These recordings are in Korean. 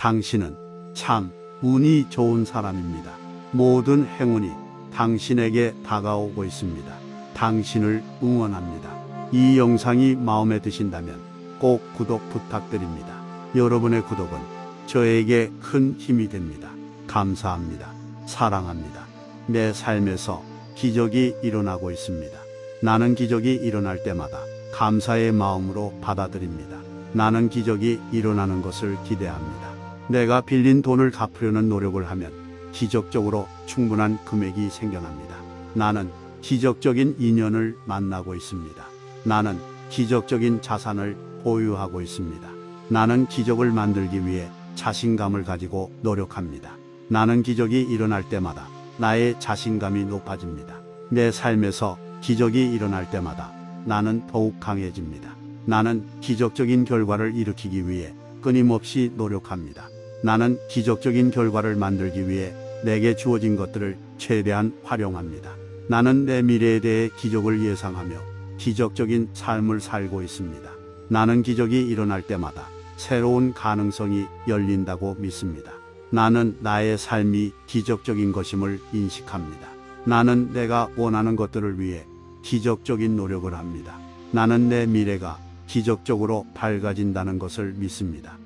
당신은 참 운이 좋은 사람입니다. 모든 행운이 당신에게 다가오고 있습니다. 당신을 응원합니다. 이 영상이 마음에 드신다면 꼭 구독 부탁드립니다. 여러분의 구독은 저에게 큰 힘이 됩니다. 감사합니다. 사랑합니다. 내 삶에서 기적이 일어나고 있습니다. 나는 기적이 일어날 때마다 감사의 마음으로 받아들입니다. 나는 기적이 일어나는 것을 기대합니다. 내가 빌린 돈을 갚으려는 노력을 하면 기적적으로 충분한 금액이 생겨납니다. 나는 기적적인 인연을 만나고 있습니다. 나는 기적적인 자산을 보유하고 있습니다. 나는 기적을 만들기 위해 자신감을 가지고 노력합니다. 나는 기적이 일어날 때마다 나의 자신감이 높아집니다. 내 삶에서 기적이 일어날 때마다 나는 더욱 강해집니다. 나는 기적적인 결과를 일으키기 위해 끊임없이 노력합니다. 나는 기적적인 결과를 만들기 위해 내게 주어진 것들을 최대한 활용합니다. 나는 내 미래에 대해 기적을 예상하며 기적적인 삶을 살고 있습니다. 나는 기적이 일어날 때마다 새로운 가능성이 열린다고 믿습니다. 나는 나의 삶이 기적적인 것임을 인식합니다. 나는 내가 원하는 것들을 위해 기적적인 노력을 합니다. 나는 내 미래가 기적적으로 밝아진다는 것을 믿습니다.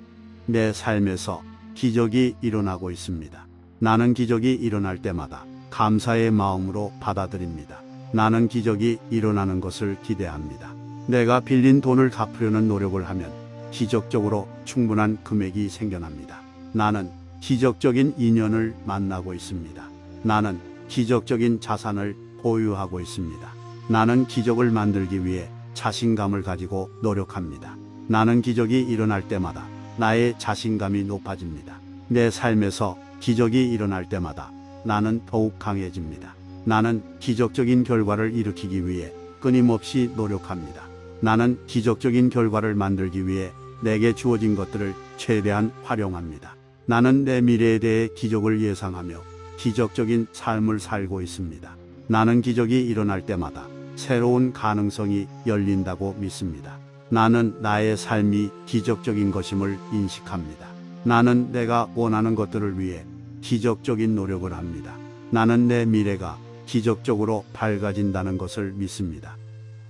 내 삶에서 기적이 일어나고 있습니다. 나는 기적이 일어날 때마다 감사의 마음으로 받아들입니다. 나는 기적이 일어나는 것을 기대합니다. 내가 빌린 돈을 갚으려는 노력을 하면 기적적으로 충분한 금액이 생겨납니다. 나는 기적적인 인연을 만나고 있습니다. 나는 기적적인 자산을 보유하고 있습니다. 나는 기적을 만들기 위해 자신감을 가지고 노력합니다. 나는 기적이 일어날 때마다 나의 자신감이 높아집니다. 내 삶에서 기적이 일어날 때마다 나는 더욱 강해집니다. 나는 기적적인 결과를 일으키기 위해 끊임없이 노력합니다. 나는 기적적인 결과를 만들기 위해 내게 주어진 것들을 최대한 활용합니다. 나는 내 미래에 대해 기적을 예상하며 기적적인 삶을 살고 있습니다. 나는 기적이 일어날 때마다 새로운 가능성이 열린다고 믿습니다. 나는 나의 삶이 기적적인 것임을 인식합니다. 나는 내가 원하는 것들을 위해 기적적인 노력을 합니다. 나는 내 미래가 기적적으로 밝아진다는 것을 믿습니다.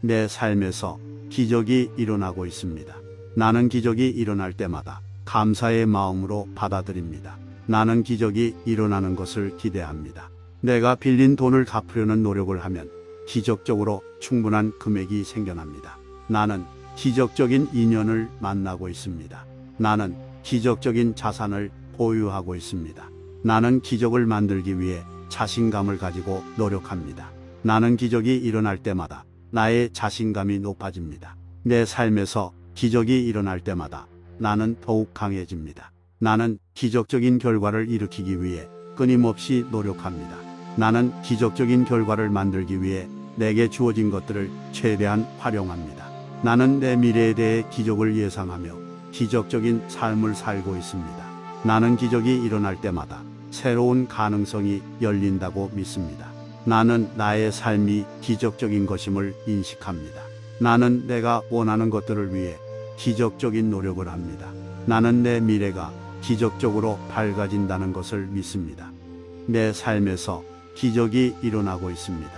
내 삶에서 기적이 일어나고 있습니다. 나는 기적이 일어날 때마다 감사의 마음으로 받아들입니다. 나는 기적이 일어나는 것을 기대합니다. 내가 빌린 돈을 갚으려는 노력을 하면 기적적으로 충분한 금액이 생겨납니다. 나는 기적적인 인연을 만나고 있습니다. 나는 기적적인 자산을 보유하고 있습니다. 나는 기적을 만들기 위해 자신감을 가지고 노력합니다. 나는 기적이 일어날 때마다 나의 자신감이 높아집니다. 내 삶에서 기적이 일어날 때마다 나는 더욱 강해집니다. 나는 기적적인 결과를 일으키기 위해 끊임없이 노력합니다. 나는 기적적인 결과를 만들기 위해 내게 주어진 것들을 최대한 활용합니다. 나는 내 미래에 대해 기적을 예상하며 기적적인 삶을 살고 있습니다. 나는 기적이 일어날 때마다 새로운 가능성이 열린다고 믿습니다. 나는 나의 삶이 기적적인 것임을 인식합니다. 나는 내가 원하는 것들을 위해 기적적인 노력을 합니다. 나는 내 미래가 기적적으로 밝아진다는 것을 믿습니다. 내 삶에서 기적이 일어나고 있습니다.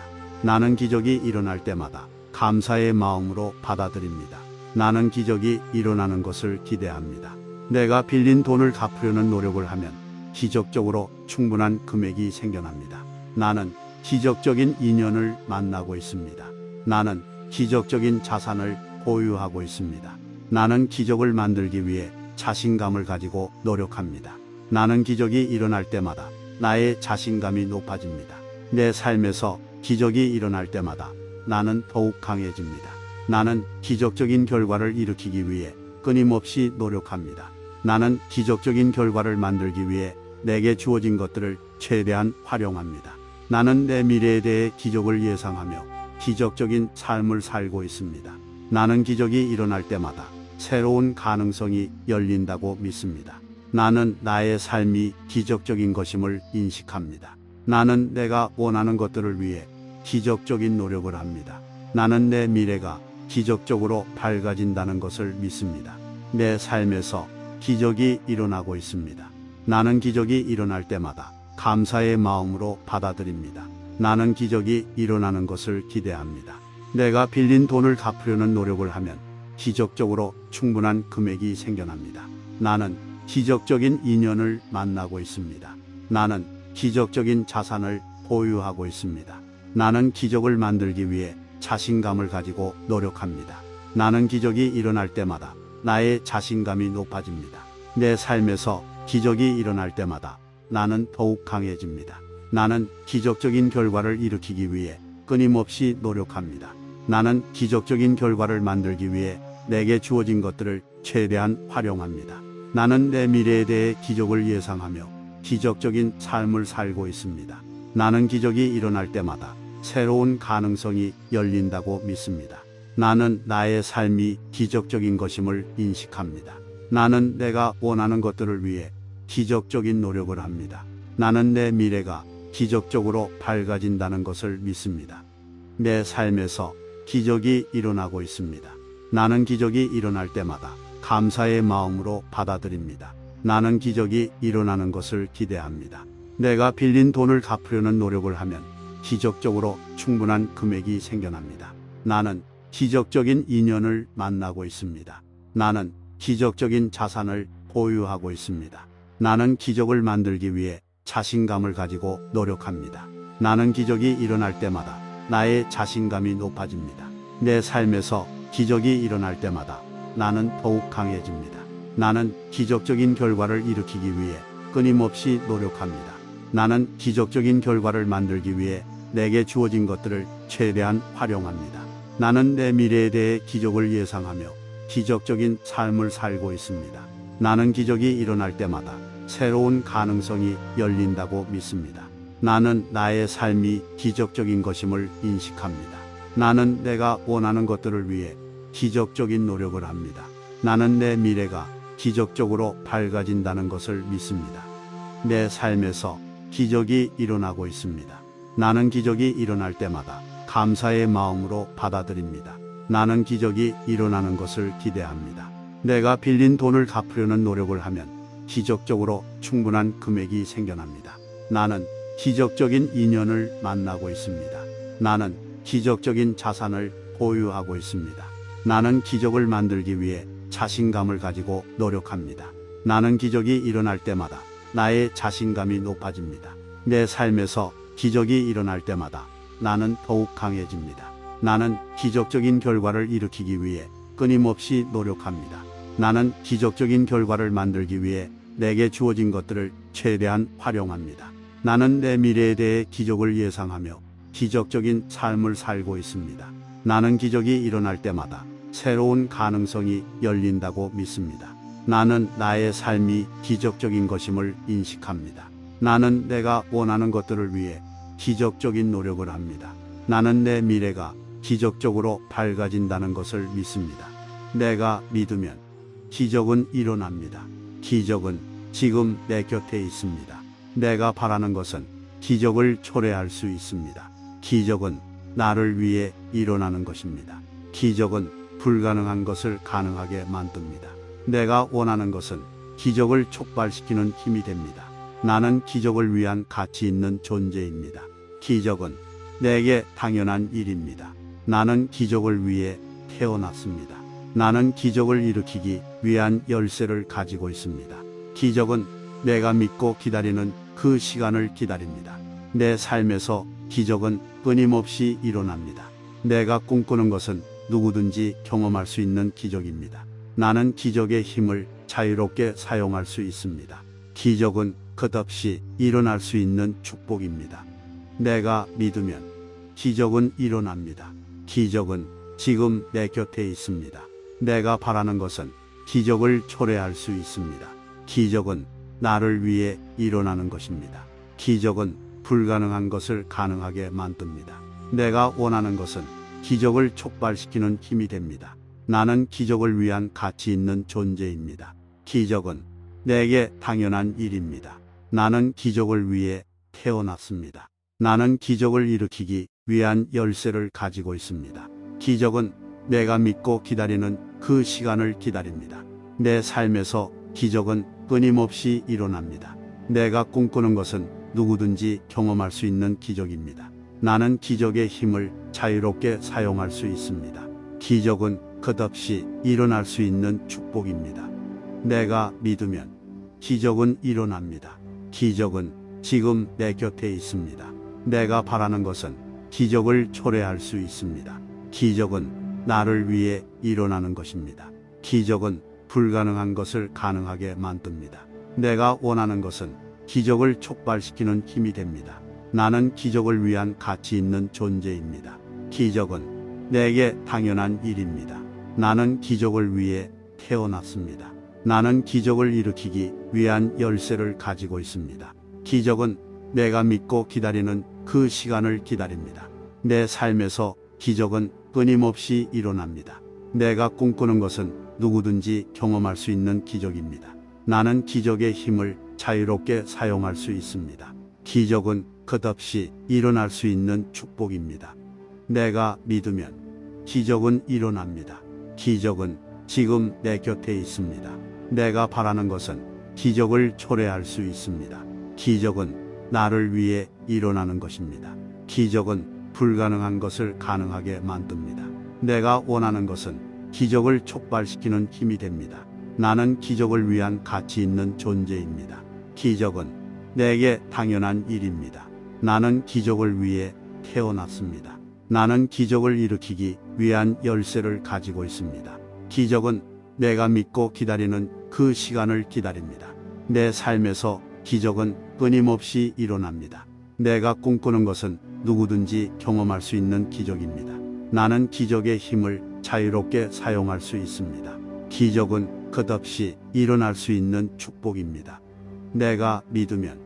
나는 기적이 일어날 때마다 감사의 마음으로 받아들입니다. 나는 기적이 일어나는 것을 기대합니다. 내가 빌린 돈을 갚으려는 노력을 하면 기적적으로 충분한 금액이 생겨납니다. 나는 기적적인 인연을 만나고 있습니다. 나는 기적적인 자산을 보유하고 있습니다. 나는 기적을 만들기 위해 자신감을 가지고 노력합니다. 나는 기적이 일어날 때마다 나의 자신감이 높아집니다. 내 삶에서 기적이 일어날 때마다 나는 더욱 강해집니다. 나는 기적적인 결과를 일으키기 위해 끊임없이 노력합니다. 나는 기적적인 결과를 만들기 위해 내게 주어진 것들을 최대한 활용합니다. 나는 내 미래에 대해 기적을 예상하며 기적적인 삶을 살고 있습니다. 나는 기적이 일어날 때마다 새로운 가능성이 열린다고 믿습니다. 나는 나의 삶이 기적적인 것임을 인식합니다. 나는 내가 원하는 것들을 위해 기적적인 노력을 합니다. 나는 내 미래가 기적적으로 밝아진다는 것을 믿습니다. 내 삶에서 기적이 일어나고 있습니다. 나는 기적이 일어날 때마다 감사의 마음으로 받아들입니다. 나는 기적이 일어나는 것을 기대합니다. 내가 빌린 돈을 갚으려는 노력을 하면 기적적으로 충분한 금액이 생겨납니다. 나는 기적적인 인연을 만나고 있습니다. 나는 기적적인 자산을 보유하고 있습니다. 나는 기적을 만들기 위해 자신감을 가지고 노력합니다. 나는 기적이 일어날 때마다 나의 자신감이 높아집니다. 내 삶에서 기적이 일어날 때마다 나는 더욱 강해집니다. 나는 기적적인 결과를 일으키기 위해 끊임없이 노력합니다. 나는 기적적인 결과를 만들기 위해 내게 주어진 것들을 최대한 활용합니다. 나는 내 미래에 대해 기적을 예상하며 기적적인 삶을 살고 있습니다. 나는 기적이 일어날 때마다 새로운 가능성이 열린다고 믿습니다. 나는 나의 삶이 기적적인 것임을 인식합니다. 나는 내가 원하는 것들을 위해 기적적인 노력을 합니다. 나는 내 미래가 기적적으로 밝아진다는 것을 믿습니다. 내 삶에서 기적이 일어나고 있습니다. 나는 기적이 일어날 때마다 감사의 마음으로 받아들입니다. 나는 기적이 일어나는 것을 기대합니다. 내가 빌린 돈을 갚으려는 노력을 하면 기적적으로 충분한 금액이 생겨납니다. 나는 기적적인 인연을 만나고 있습니다. 나는 기적적인 자산을 보유하고 있습니다. 나는 기적을 만들기 위해 자신감을 가지고 노력합니다. 나는 기적이 일어날 때마다 나의 자신감이 높아집니다. 내 삶에서 기적이 일어날 때마다 나는 더욱 강해집니다. 나는 기적적인 결과를 일으키기 위해 끊임없이 노력합니다. 나는 기적적인 결과를 만들기 위해 내게 주어진 것들을 최대한 활용합니다. 나는 내 미래에 대해 기적을 예상하며 기적적인 삶을 살고 있습니다. 나는 기적이 일어날 때마다 새로운 가능성이 열린다고 믿습니다. 나는 나의 삶이 기적적인 것임을 인식합니다. 나는 내가 원하는 것들을 위해 기적적인 노력을 합니다. 나는 내 미래가 기적적으로 밝아진다는 것을 믿습니다. 내 삶에서 기적이 일어나고 있습니다. 나는 기적이 일어날 때마다 감사의 마음으로 받아들입니다. 나는 기적이 일어나는 것을 기대합니다. 내가 빌린 돈을 갚으려는 노력을 하면 기적적으로 충분한 금액이 생겨납니다. 나는 기적적인 인연을 만나고 있습니다. 나는 기적적인 자산을 보유하고 있습니다. 나는 기적을 만들기 위해 자신감을 가지고 노력합니다. 나는 기적이 일어날 때마다 나의 자신감이 높아집니다. 내 삶에서 기적이 일어날 때마다 나는 더욱 강해집니다. 나는 기적적인 결과를 일으키기 위해 끊임없이 노력합니다. 나는 기적적인 결과를 만들기 위해 내게 주어진 것들을 최대한 활용합니다. 나는 내 미래에 대해 기적을 예상하며 기적적인 삶을 살고 있습니다. 나는 기적이 일어날 때마다 새로운 가능성이 열린다고 믿습니다. 나는 나의 삶이 기적적인 것임을 인식합니다. 나는 내가 원하는 것들을 위해 기적적인 노력을 합니다. 나는 내 미래가 기적적으로 밝아진다는 것을 믿습니다. 내가 믿으면 기적은 일어납니다. 기적은 지금 내 곁에 있습니다. 내가 바라는 것은 기적을 초래할 수 있습니다. 기적은 나를 위해 일어나는 것입니다. 기적은 불가능한 것을 가능하게 만듭니다. 내가 원하는 것은 기적을 촉발시키는 힘이 됩니다. 나는 기적을 위한 가치 있는 존재입니다. 기적은 내게 당연한 일입니다. 나는 기적을 위해 태어났습니다. 나는 기적을 일으키기 위한 열쇠를 가지고 있습니다. 기적은 내가 믿고 기다리는 그 시간을 기다립니다. 내 삶에서 기적은 끊임없이 일어납니다. 내가 꿈꾸는 것은 누구든지 경험할 수 있는 기적입니다. 나는 기적의 힘을 자유롭게 사용할 수 있습니다. 기적은 끝없이 일어날 수 있는 축복입니다. 내가 믿으면 기적은 일어납니다. 기적은 지금 내 곁에 있습니다. 내가 바라는 것은 기적을 초래할 수 있습니다. 기적은 나를 위해 일어나는 것입니다. 기적은 불가능한 것을 가능하게 만듭니다. 내가 원하는 것은 기적을 촉발시키는 힘이 됩니다. 나는 기적을 위한 가치 있는 존재입니다. 기적은 내게 당연한 일입니다. 나는 기적을 위해 태어났습니다. 나는 기적을 일으키기 위한 열쇠를 가지고 있습니다. 기적은 내가 믿고 기다리는 그 시간을 기다립니다. 내 삶에서 기적은 끊임없이 일어납니다. 내가 꿈꾸는 것은 누구든지 경험할 수 있는 기적입니다. 나는 기적의 힘을 자유롭게 사용할 수 있습니다. 기적은 끝없이 일어날 수 있는 축복입니다. 내가 믿으면 기적은 일어납니다. 기적은 지금 내 곁에 있습니다. 내가 바라는 것은 기적을 초래할 수 있습니다. 기적은 나를 위해 일어나는 것입니다. 기적은 불가능한 것을 가능하게 만듭니다. 내가 원하는 것은 기적을 촉발시키는 힘이 됩니다. 나는 기적을 위한 가치 있는 존재입니다. 기적은 내게 당연한 일입니다. 나는 기적을 위해 태어났습니다. 나는 기적을 일으키기 위한 열쇠를 가지고 있습니다. 기적은 내가 믿고 기다리는 그 시간을 기다립니다. 내 삶에서 기적은 끊임없이 일어납니다. 내가 꿈꾸는 것은 누구든지 경험할 수 있는 기적입니다. 나는 기적의 힘을 자유롭게 사용할 수 있습니다. 기적은 끝없이 일어날 수 있는 축복입니다. 내가 믿으면 기적은 일어납니다. 기적은 지금 내 곁에 있습니다. 내가 바라는 것은 기적을 초래할 수 있습니다. 기적은 나를 위해 일어나는 것입니다. 기적은 불가능한 것을 가능하게 만듭니다. 내가 원하는 것은 기적을 촉발시키는 힘이 됩니다. 나는 기적을 위한 가치 있는 존재입니다. 기적은 내게 당연한 일입니다. 나는 기적을 위해 태어났습니다. 나는 기적을 일으키기 위한 열쇠를 가지고 있습니다. 기적은 내가 믿고 기다리는 그 시간을 기다립니다. 내 삶에서 기적은 끊임없이 일어납니다. 내가 꿈꾸는 것은 누구든지 경험할 수 있는 기적입니다. 나는 기적의 힘을 자유롭게 사용할 수 있습니다. 기적은 끝없이 일어날 수 있는 축복입니다. 내가 믿으면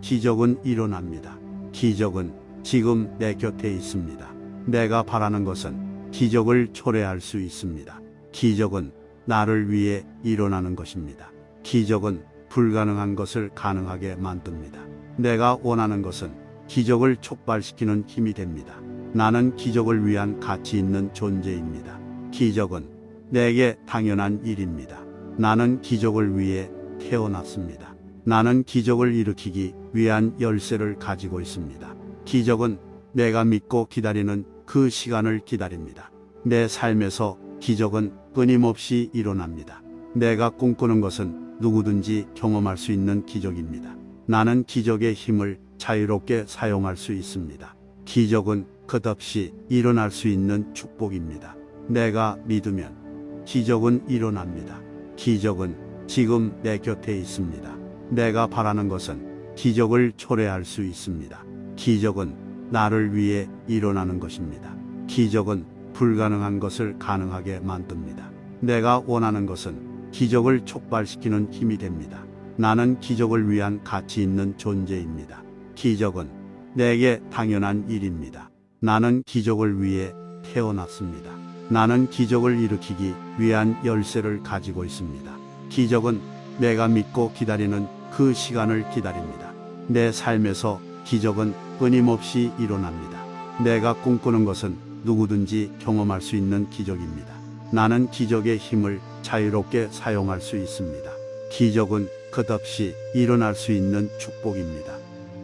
기적은 일어납니다. 기적은 지금 내 곁에 있습니다. 내가 바라는 것은 기적을 초래할 수 있습니다. 기적은 나를 위해 일어나는 것입니다. 기적은 불가능한 것을 가능하게 만듭니다. 내가 원하는 것은 기적을 촉발시키는 힘이 됩니다. 나는 기적을 위한 가치 있는 존재입니다. 기적은 내게 당연한 일입니다. 나는 기적을 위해 태어났습니다. 나는 기적을 일으키기 위한 열쇠를 가지고 있습니다. 기적은 내가 믿고 기다리는 그 시간을 기다립니다. 내 삶에서 기적은 끊임없이 일어납니다. 내가 꿈꾸는 것은 누구든지 경험할 수 있는 기적입니다. 나는 기적의 힘을 자유롭게 사용할 수 있습니다. 기적은 끝없이 일어날 수 있는 축복입니다. 내가 믿으면 기적은 일어납니다. 기적은 지금 내 곁에 있습니다. 내가 바라는 것은 기적을 초래할 수 있습니다. 기적은 나를 위해 일어나는 것입니다. 기적은 불가능한 것을 가능하게 만듭니다. 내가 원하는 것은 기적을 촉발시키는 힘이 됩니다. 나는 기적을 위한 가치 있는 존재입니다. 기적은 내게 당연한 일입니다. 나는 기적을 위해 태어났습니다. 나는 기적을 일으키기 위한 열쇠를 가지고 있습니다. 기적은 내가 믿고 기다리는 그 시간을 기다립니다. 내 삶에서 기적은 끊임없이 일어납니다. 내가 꿈꾸는 것은 누구든지 경험할 수 있는 기적입니다. 나는 기적의 힘을 자유롭게 사용할 수 있습니다. 기적은 끝없이 일어날 수 있는 축복입니다.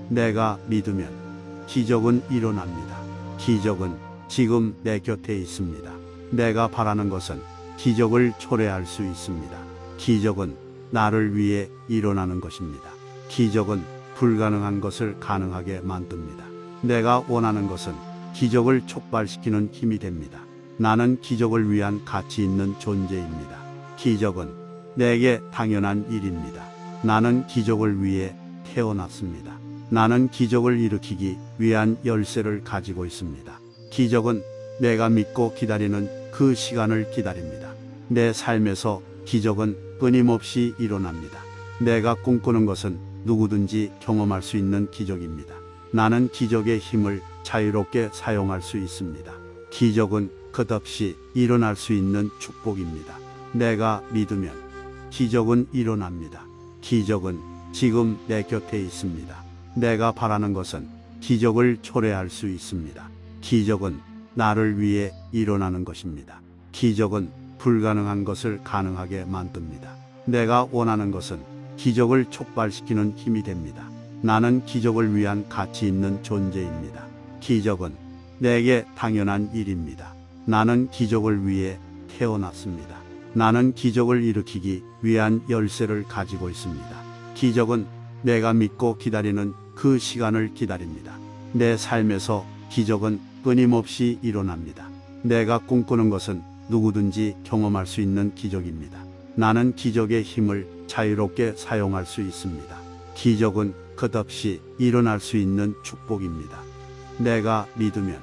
내가 믿으면 기적은 일어납니다. 기적은 지금 내 곁에 있습니다. 내가 바라는 것은 기적을 초래할 수 있습니다. 기적은 나를 위해 일어나는 것입니다. 기적은 불가능한 것을 가능하게 만듭니다. 내가 원하는 것은 기적을 촉발시키는 힘이 됩니다. 나는 기적을 위한 가치 있는 존재입니다. 기적은 내게 당연한 일입니다. 나는 기적을 위해 태어났습니다. 나는 기적을 일으키기 위한 열쇠를 가지고 있습니다. 기적은 내가 믿고 기다리는 그 시간을 기다립니다. 내 삶에서 기적은 끊임없이 일어납니다. 내가 꿈꾸는 것은 누구든지 경험할 수 있는 기적입니다. 나는 기적의 힘을 자유롭게 사용할 수 있습니다. 기적은 끝없이 일어날 수 있는 축복입니다. 내가 믿으면 기적은 일어납니다. 기적은 지금 내 곁에 있습니다. 내가 바라는 것은 기적을 초래할 수 있습니다. 기적은 나를 위해 일어나는 것입니다. 기적은 불가능한 것을 가능하게 만듭니다. 내가 원하는 것은 기적을 촉발시키는 힘이 됩니다. 나는 기적을 위한 가치 있는 존재입니다. 기적은 내게 당연한 일입니다. 나는 기적을 위해 태어났습니다. 나는 기적을 일으키기 위한 열쇠를 가지고 있습니다. 기적은 내가 믿고 기다리는 그 시간을 기다립니다. 내 삶에서 기적은 끊임없이 일어납니다. 내가 꿈꾸는 것은 누구든지 경험할 수 있는 기적입니다. 나는 기적의 힘을 자유롭게 사용할 수 있습니다. 기적은 끝없이 일어날 수 있는 축복입니다. 내가 믿으면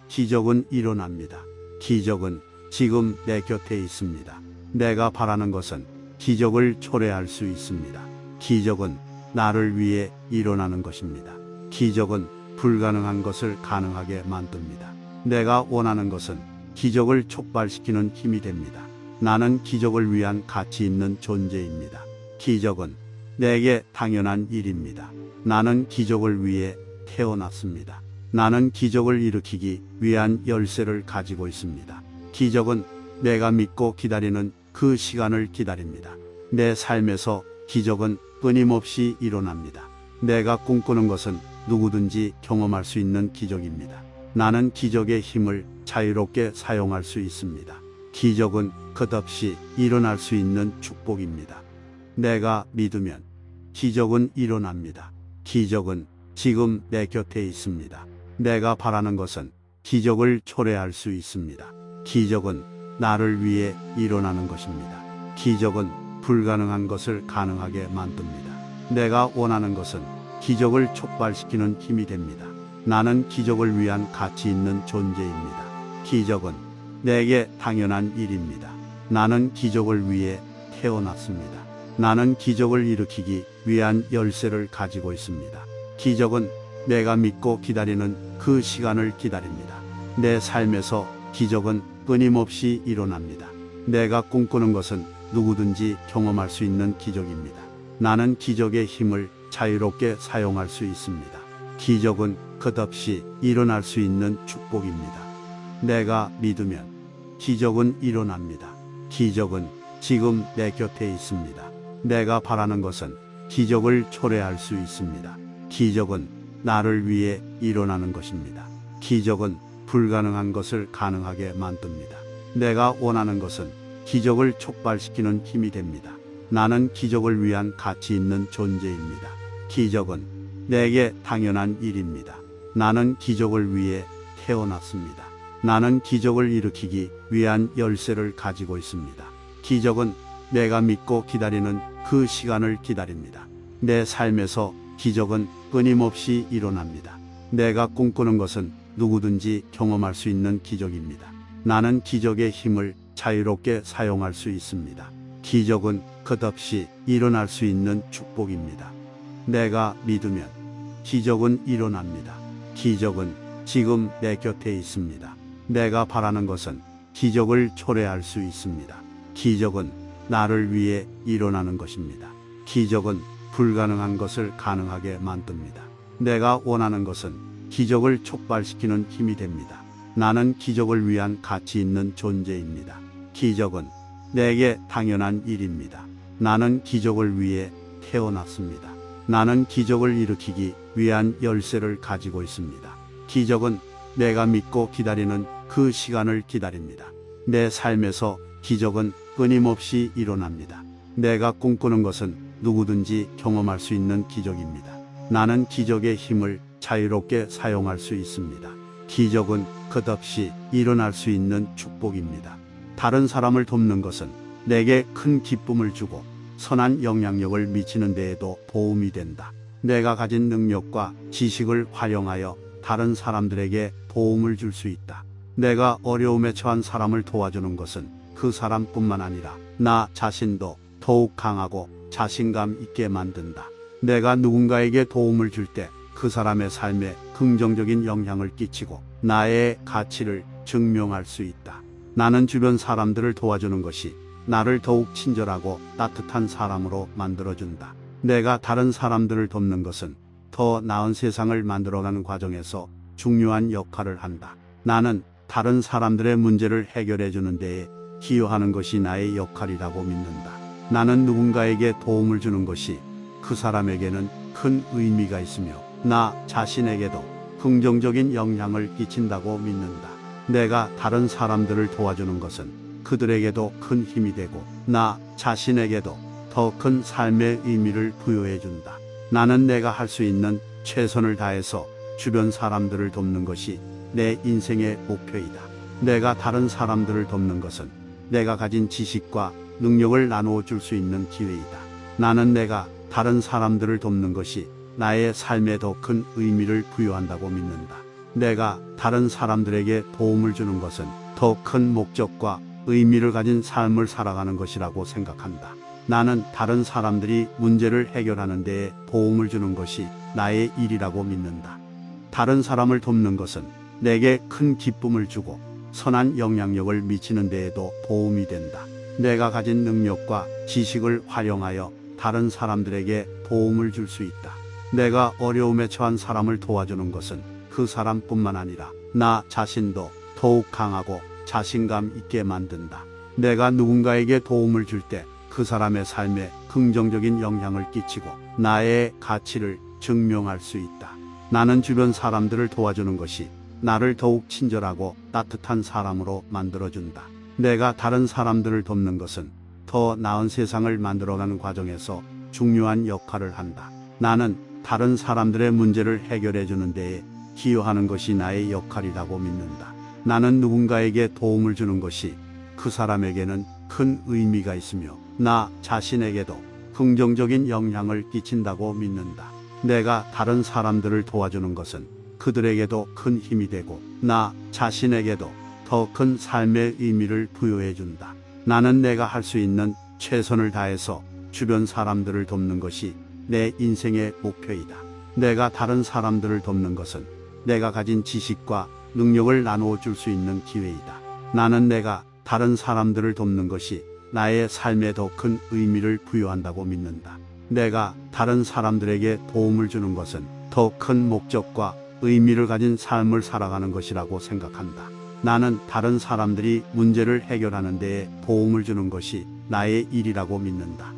기적은 일어납니다. 기적은 지금 내 곁에 있습니다. 내가 바라는 것은 기적을 초래할 수 있습니다. 기적은 나를 위해 일어나는 것입니다. 기적은 불가능한 것을 가능하게 만듭니다. 내가 원하는 것은 기적을 촉발시키는 힘이 됩니다. 나는 기적을 위한 가치 있는 존재입니다. 기적은 내게 당연한 일입니다. 나는 기적을 위해 태어났습니다. 나는 기적을 일으키기 위한 열쇠를 가지고 있습니다. 기적은 내가 믿고 기다리는 그 시간을 기다립니다. 내 삶에서 기적은 끊임없이 일어납니다. 내가 꿈꾸는 것은 누구든지 경험할 수 있는 기적입니다. 나는 기적의 힘을 자유롭게 사용할 수 있습니다. 기적은 끝없이 일어날 수 있는 축복입니다. 내가 믿으면 기적은 일어납니다. 기적은 지금 내 곁에 있습니다. 내가 바라는 것은 기적을 초래할 수 있습니다. 기적은 나를 위해 일어나는 것입니다. 기적은 불가능한 것을 가능하게 만듭니다. 내가 원하는 것은 기적을 촉발시키는 힘이 됩니다. 나는 기적을 위한 가치 있는 존재입니다. 기적은 내게 당연한 일입니다. 나는 기적을 위해 태어났습니다. 나는 기적을 일으키기 위한 열쇠를 가지고 있습니다. 기적은 내가 믿고 기다리는 그 시간을 기다립니다. 내 삶에서 기적은 끊임없이 일어납니다. 내가 꿈꾸는 것은 누구든지 경험할 수 있는 기적입니다. 나는 기적의 힘을 자유롭게 사용할 수 있습니다. 기적은 끝없이 일어날 수 있는 축복입니다. 내가 믿으면 기적은 일어납니다. 기적은 지금 내 곁에 있습니다. 내가 바라는 것은 기적을 초래할 수 있습니다. 기적은 나를 위해 일어나는 것입니다. 기적은 불가능한 것을 가능하게 만듭니다. 내가 원하는 것은 기적을 촉발시키는 힘이 됩니다. 나는 기적을 위한 가치 있는 존재입니다. 기적은 내게 당연한 일입니다. 나는 기적을 위해 태어났습니다. 나는 기적을 일으키기 위한 열쇠를 가지고 있습니다. 기적은 내가 믿고 기다리는 그 시간을 기다립니다. 내 삶에서 기적은 끊임없이 일어납니다. 내가 꿈꾸는 것은 누구든지 경험할 수 있는 기적입니다. 나는 기적의 힘을 자유롭게 사용할 수 있습니다. 기적은 끝없이 일어날 수 있는 축복입니다. 내가 믿으면 기적은 일어납니다. 기적은 지금 내 곁에 있습니다. 내가 바라는 것은 기적을 초래할 수 있습니다. 기적은 나를 위해 일어나는 것입니다. 기적은 불가능한 것을 가능하게 만듭니다. 내가 원하는 것은 기적을 촉발시키는 힘이 됩니다. 나는 기적을 위한 가치 있는 존재입니다. 기적은 내게 당연한 일입니다. 나는 기적을 위해 태어났습니다. 나는 기적을 일으키기 위한 열쇠를 가지고 있습니다. 기적은 내가 믿고 기다리는 그 시간을 기다립니다. 내 삶에서 기적은 끊임없이 일어납니다. 내가 꿈꾸는 것은 누구든지 경험할 수 있는 기적입니다. 나는 기적의 힘을 자유롭게 사용할 수 있습니다. 기적은 끝없이 일어날 수 있는 축복입니다. 다른 사람을 돕는 것은 내게 큰 기쁨을 주고 선한 영향력을 미치는 데에도 도움이 된다. 내가 가진 능력과 지식을 활용하여 다른 사람들에게 도움을 줄 수 있다. 내가 어려움에 처한 사람을 도와주는 것은 그 사람뿐만 아니라 나 자신도 더욱 강하고 자신감 있게 만든다. 내가 누군가에게 도움을 줄 때 그 사람의 삶에 긍정적인 영향을 끼치고 나의 가치를 증명할 수 있다. 나는 주변 사람들을 도와주는 것이 나를 더욱 친절하고 따뜻한 사람으로 만들어준다. 내가 다른 사람들을 돕는 것은 더 나은 세상을 만들어가는 과정에서 중요한 역할을 한다. 나는 다른 사람들의 문제를 해결해 주는 데에 기여하는 것이 나의 역할이라고 믿는다. 나는 누군가에게 도움을 주는 것이 그 사람에게는 큰 의미가 있으며 나 자신에게도 긍정적인 영향을 끼친다고 믿는다. 내가 다른 사람들을 도와주는 것은 그들에게도 큰 힘이 되고 나 자신에게도 더 큰 삶의 의미를 부여해 준다. 나는 내가 할 수 있는 최선을 다해서 주변 사람들을 돕는 것이 내 인생의 목표이다. 내가 다른 사람들을 돕는 것은 내가 가진 지식과 능력을 나누어 줄 수 있는 기회이다. 나는 내가 다른 사람들을 돕는 것이 나의 삶에 더 큰 의미를 부여한다고 믿는다. 내가 다른 사람들에게 도움을 주는 것은 더 큰 목적과 의미를 가진 삶을 살아가는 것이라고 생각한다. 나는 다른 사람들이 문제를 해결하는 데에 도움을 주는 것이 나의 일이라고 믿는다. 다른 사람을 돕는 것은 내게 큰 기쁨을 주고 선한 영향력을 미치는 데에도 도움이 된다. 내가 가진 능력과 지식을 활용하여 다른 사람들에게 도움을 줄 수 있다. 내가 어려움에 처한 사람을 도와주는 것은 그 사람뿐만 아니라 나 자신도 더욱 강하고 자신감 있게 만든다. 내가 누군가에게 도움을 줄 때 그 사람의 삶에 긍정적인 영향을 끼치고 나의 가치를 증명할 수 있다. 나는 주변 사람들을 도와주는 것이 나를 더욱 친절하고 따뜻한 사람으로 만들어준다. 내가 다른 사람들을 돕는 것은 더 나은 세상을 만들어가는 과정에서 중요한 역할을 한다. 나는 다른 사람들의 문제를 해결해 주는 데에 기여하는 것이 나의 역할이라고 믿는다. 나는 누군가에게 도움을 주는 것이 그 사람에게는 큰 의미가 있으며 나 자신에게도 긍정적인 영향을 끼친다고 믿는다. 내가 다른 사람들을 도와주는 것은 그들에게도 큰 힘이 되고 나 자신에게도 더 큰 삶의 의미를 부여해 준다. 나는 내가 할 수 있는 최선을 다해서 주변 사람들을 돕는 것이 내 인생의 목표이다. 내가 다른 사람들을 돕는 것은 내가 가진 지식과 능력을 나누어 줄 수 있는 기회이다. 나는 내가 다른 사람들을 돕는 것이 나의 삶에 더 큰 의미를 부여한다고 믿는다. 내가 다른 사람들에게 도움을 주는 것은 더 큰 목적과 의미를 가진 삶을 살아가는 것이라고 생각한다. 나는 다른 사람들이 문제를 해결하는 데에 도움을 주는 것이 나의 일이라고 믿는다.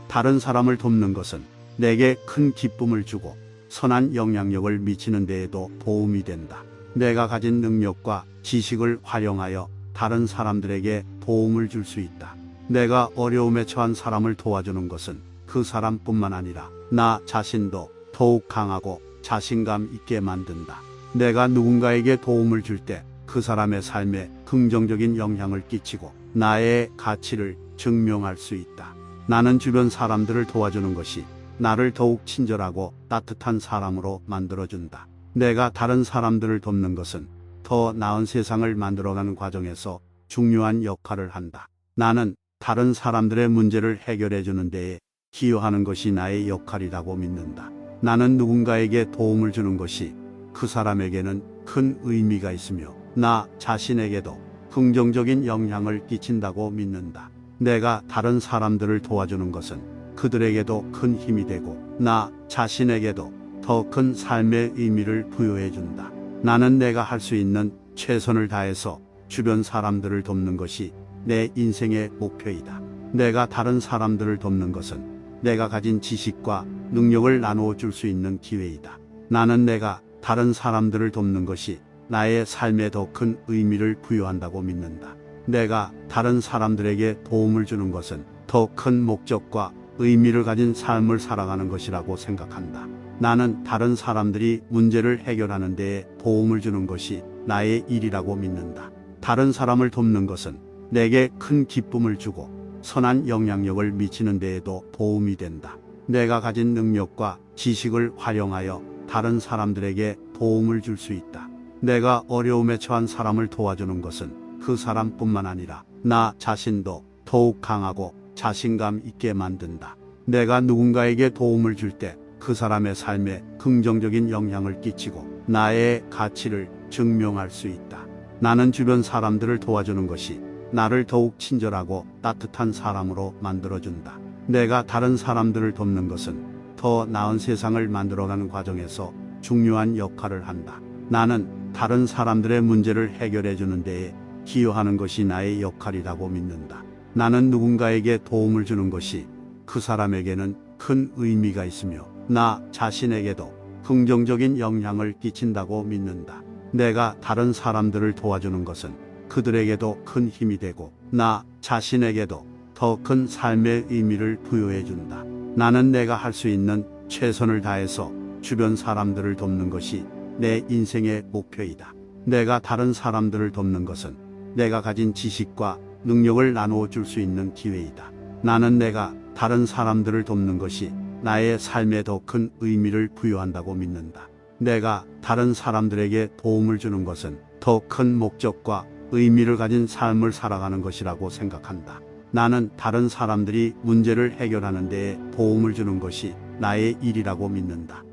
다른 사람을 돕는 것은 내게 큰 기쁨을 주고 선한 영향력을 미치는 데에도 도움이 된다. 내가 가진 능력과 지식을 활용하여 다른 사람들에게 도움을 줄 수 있다. 내가 어려움에 처한 사람을 도와주는 것은 그 사람뿐만 아니라 나 자신도 더욱 강하고 자신감 있게 만든다. 내가 누군가에게 도움을 줄 때 그 사람의 삶에 긍정적인 영향을 끼치고 나의 가치를 증명할 수 있다. 나는 주변 사람들을 도와주는 것이 나를 더욱 친절하고 따뜻한 사람으로 만들어준다. 내가 다른 사람들을 돕는 것은 더 나은 세상을 만들어가는 과정에서 중요한 역할을 한다. 나는 다른 사람들의 문제를 해결해 주는 데에 기여하는 것이 나의 역할이라고 믿는다. 나는 누군가에게 도움을 주는 것이 그 사람에게는 큰 의미가 있으며 나 자신에게도 긍정적인 영향을 끼친다고 믿는다. 내가 다른 사람들을 도와주는 것은 그들에게도 큰 힘이 되고 나 자신에게도 더 큰 삶의 의미를 부여해 준다. 나는 내가 할 수 있는 최선을 다해서 주변 사람들을 돕는 것이 내 인생의 목표이다. 내가 다른 사람들을 돕는 것은 내가 가진 지식과 능력을 나누어 줄 수 있는 기회이다. 나는 내가 다른 사람들을 돕는 것이 나의 삶에 더 큰 의미를 부여한다고 믿는다. 내가 다른 사람들에게 도움을 주는 것은 더 큰 목적과 의미를 가진 삶을 살아가는 것이라고 생각한다. 나는 다른 사람들이 문제를 해결하는 데에 도움을 주는 것이 나의 일이라고 믿는다. 다른 사람을 돕는 것은 내게 큰 기쁨을 주고 선한 영향력을 미치는 데에도 도움이 된다. 내가 가진 능력과 지식을 활용하여 다른 사람들에게 도움을 줄 수 있다. 내가 어려움에 처한 사람을 도와주는 것은 그 사람뿐만 아니라 나 자신도 더욱 강하고 자신감 있게 만든다. 내가 누군가에게 도움을 줄 때 그 사람의 삶에 긍정적인 영향을 끼치고 나의 가치를 증명할 수 있다. 나는 주변 사람들을 도와주는 것이 나를 더욱 친절하고 따뜻한 사람으로 만들어준다. 내가 다른 사람들을 돕는 것은 더 나은 세상을 만들어가는 과정에서 중요한 역할을 한다. 나는 다른 사람들의 문제를 해결해 주는 데에 기여하는 것이 나의 역할이라고 믿는다. 나는 누군가에게 도움을 주는 것이 그 사람에게는 큰 의미가 있으며 나 자신에게도 긍정적인 영향을 끼친다고 믿는다. 내가 다른 사람들을 도와주는 것은 그들에게도 큰 힘이 되고 나 자신에게도 더 큰 삶의 의미를 부여해 준다. 나는 내가 할 수 있는 최선을 다해서 주변 사람들을 돕는 것이 내 인생의 목표이다. 내가 다른 사람들을 돕는 것은 내가 가진 지식과 능력을 나누어 줄 수 있는 기회이다. 나는 내가 다른 사람들을 돕는 것이 나의 삶에 더 큰 의미를 부여한다고 믿는다. 내가 다른 사람들에게 도움을 주는 것은 더 큰 목적과 의미를 가진 삶을 살아가는 것이라고 생각한다. 나는 다른 사람들이 문제를 해결하는 데에 도움을 주는 것이 나의 일이라고 믿는다.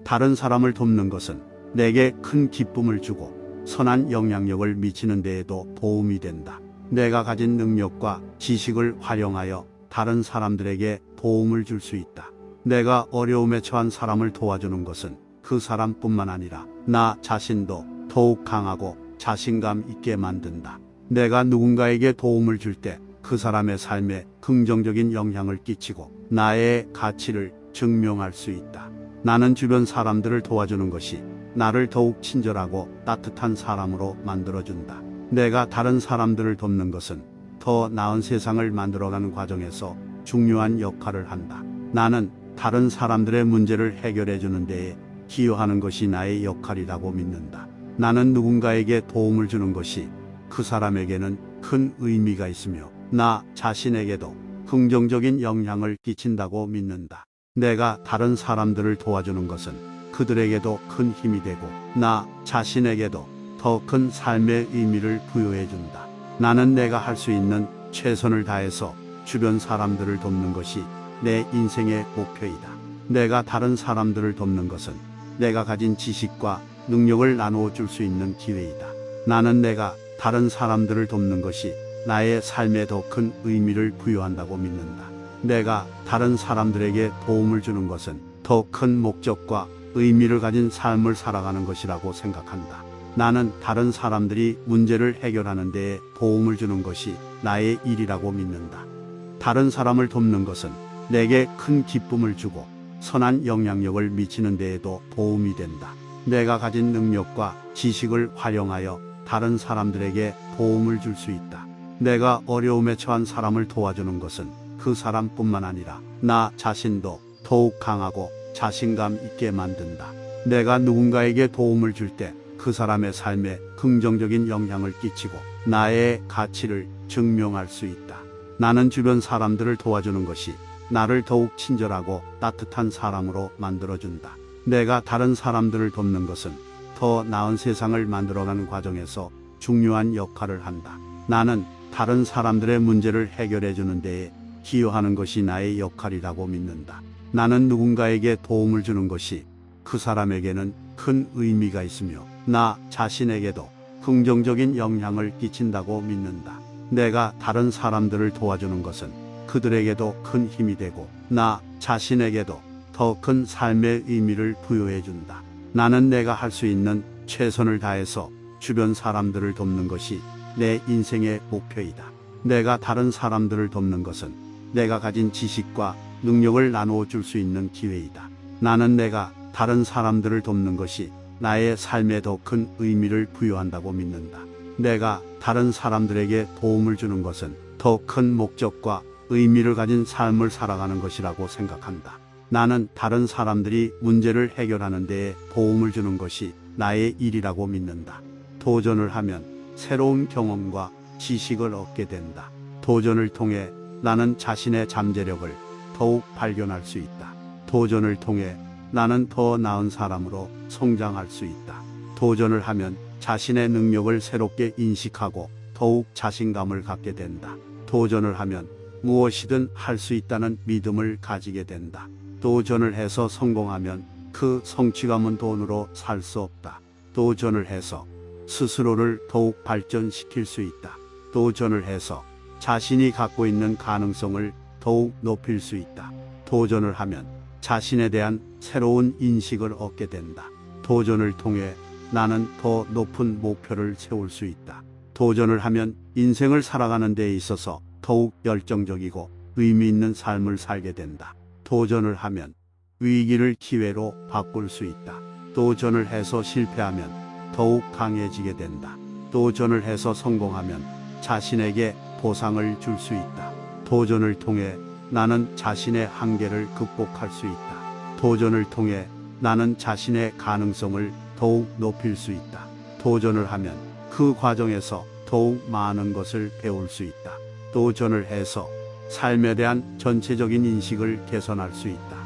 다른 사람을 돕는 것은 내게 큰 기쁨을 주고 선한 영향력을 미치는 데에도 도움이 된다. 내가 가진 능력과 지식을 활용하여 다른 사람들에게 도움을 줄 수 있다. 내가 어려움에 처한 사람을 도와주는 것은 그 사람뿐만 아니라 나 자신도 더욱 강하고 자신감 있게 만든다. 내가 누군가에게 도움을 줄 때 그 사람의 삶에 긍정적인 영향을 끼치고 나의 가치를 증명할 수 있다. 나는 주변 사람들을 도와주는 것이 나를 더욱 친절하고 따뜻한 사람으로 만들어준다. 내가 다른 사람들을 돕는 것은 더 나은 세상을 만들어가는 과정에서 중요한 역할을 한다. 나는 다른 사람들의 문제를 해결해 주는 데에 기여하는 것이 나의 역할이라고 믿는다. 나는 누군가에게 도움을 주는 것이 그 사람에게는 큰 의미가 있으며 나 자신에게도 긍정적인 영향을 끼친다고 믿는다. 내가 다른 사람들을 도와주는 것은 그들에게도 큰 힘이 되고 나 자신에게도 더 큰 삶의 의미를 부여해 준다. 나는 내가 할 수 있는 최선을 다해서 주변 사람들을 돕는 것이 내 인생의 목표이다. 내가 다른 사람들을 돕는 것은 내가 가진 지식과 능력을 나누어 줄 수 있는 기회이다. 나는 내가 다른 사람들을 돕는 것이 나의 삶에 더 큰 의미를 부여한다고 믿는다. 내가 다른 사람들에게 도움을 주는 것은 더 큰 목적과 의미를 가진 삶을 살아가는 것이라고 생각한다. 나는 다른 사람들이 문제를 해결하는 데에 도움을 주는 것이 나의 일이라고 믿는다. 다른 사람을 돕는 것은 내게 큰 기쁨을 주고 선한 영향력을 미치는 데에도 도움이 된다. 내가 가진 능력과 지식을 활용하여 다른 사람들에게 도움을 줄 수 있다. 내가 어려움에 처한 사람을 도와주는 것은 그 사람뿐만 아니라 나 자신도 더욱 강하고 자신감 있게 만든다. 내가 누군가에게 도움을 줄 때 그 사람의 삶에 긍정적인 영향을 끼치고 나의 가치를 증명할 수 있다. 나는 주변 사람들을 도와주는 것이 나를 더욱 친절하고 따뜻한 사람으로 만들어준다. 내가 다른 사람들을 돕는 것은 더 나은 세상을 만들어가는 과정에서 중요한 역할을 한다. 나는 다른 사람들의 문제를 해결해 주는 데에 기여하는 것이 나의 역할이라고 믿는다. 나는 누군가에게 도움을 주는 것이 그 사람에게는 큰 의미가 있으며 나 자신에게도 긍정적인 영향을 끼친다고 믿는다. 내가 다른 사람들을 도와주는 것은 그들에게도 큰 힘이 되고 나 자신에게도 더 큰 삶의 의미를 부여해 준다. 나는 내가 할 수 있는 최선을 다해서 주변 사람들을 돕는 것이 내 인생의 목표이다. 내가 다른 사람들을 돕는 것은 내가 가진 지식과 능력을 나누어 줄 수 있는 기회이다. 나는 내가 다른 사람들을 돕는 것이 나의 삶에 더 큰 의미를 부여한다고 믿는다. 내가 다른 사람들에게 도움을 주는 것은 더 큰 목적과 의미를 가진 삶을 살아가는 것이라고 생각한다. 나는 다른 사람들이 문제를 해결하는 데에 도움을 주는 것이 나의 일이라고 믿는다. 도전을 하면 새로운 경험과 지식을 얻게 된다. 도전을 통해 나는 자신의 잠재력을 더욱 발견할 수 있다. 도전을 통해 나는 더 나은 사람으로 성장할 수 있다. 도전을 하면 자신의 능력을 새롭게 인식하고 더욱 자신감을 갖게 된다. 도전을 하면 무엇이든 할 수 있다는 믿음을 가지게 된다. 도전을 해서 성공하면 그 성취감은 돈으로 살 수 없다. 도전을 해서 스스로를 더욱 발전시킬 수 있다. 도전을 해서 자신이 갖고 있는 가능성을 더욱 높일 수 있다. 도전을 하면 자신에 대한 새로운 인식을 얻게 된다. 도전을 통해 나는 더 높은 목표를 세울 수 있다. 도전을 하면 인생을 살아가는 데 있어서 더욱 열정적이고 의미 있는 삶을 살게 된다. 도전을 하면 위기를 기회로 바꿀 수 있다. 도전을 해서 실패하면 더욱 강해지게 된다. 도전을 해서 성공하면 자신에게 보상을 줄 수 있다. 도전을 통해 나는 자신의 한계를 극복할 수 있다. 도전을 통해 나는 자신의 가능성을 더욱 높일 수 있다. 도전을 하면 그 과정에서 더욱 많은 것을 배울 수 있다. 도전을 해서 삶에 대한 전체적인 인식을 개선할 수 있다.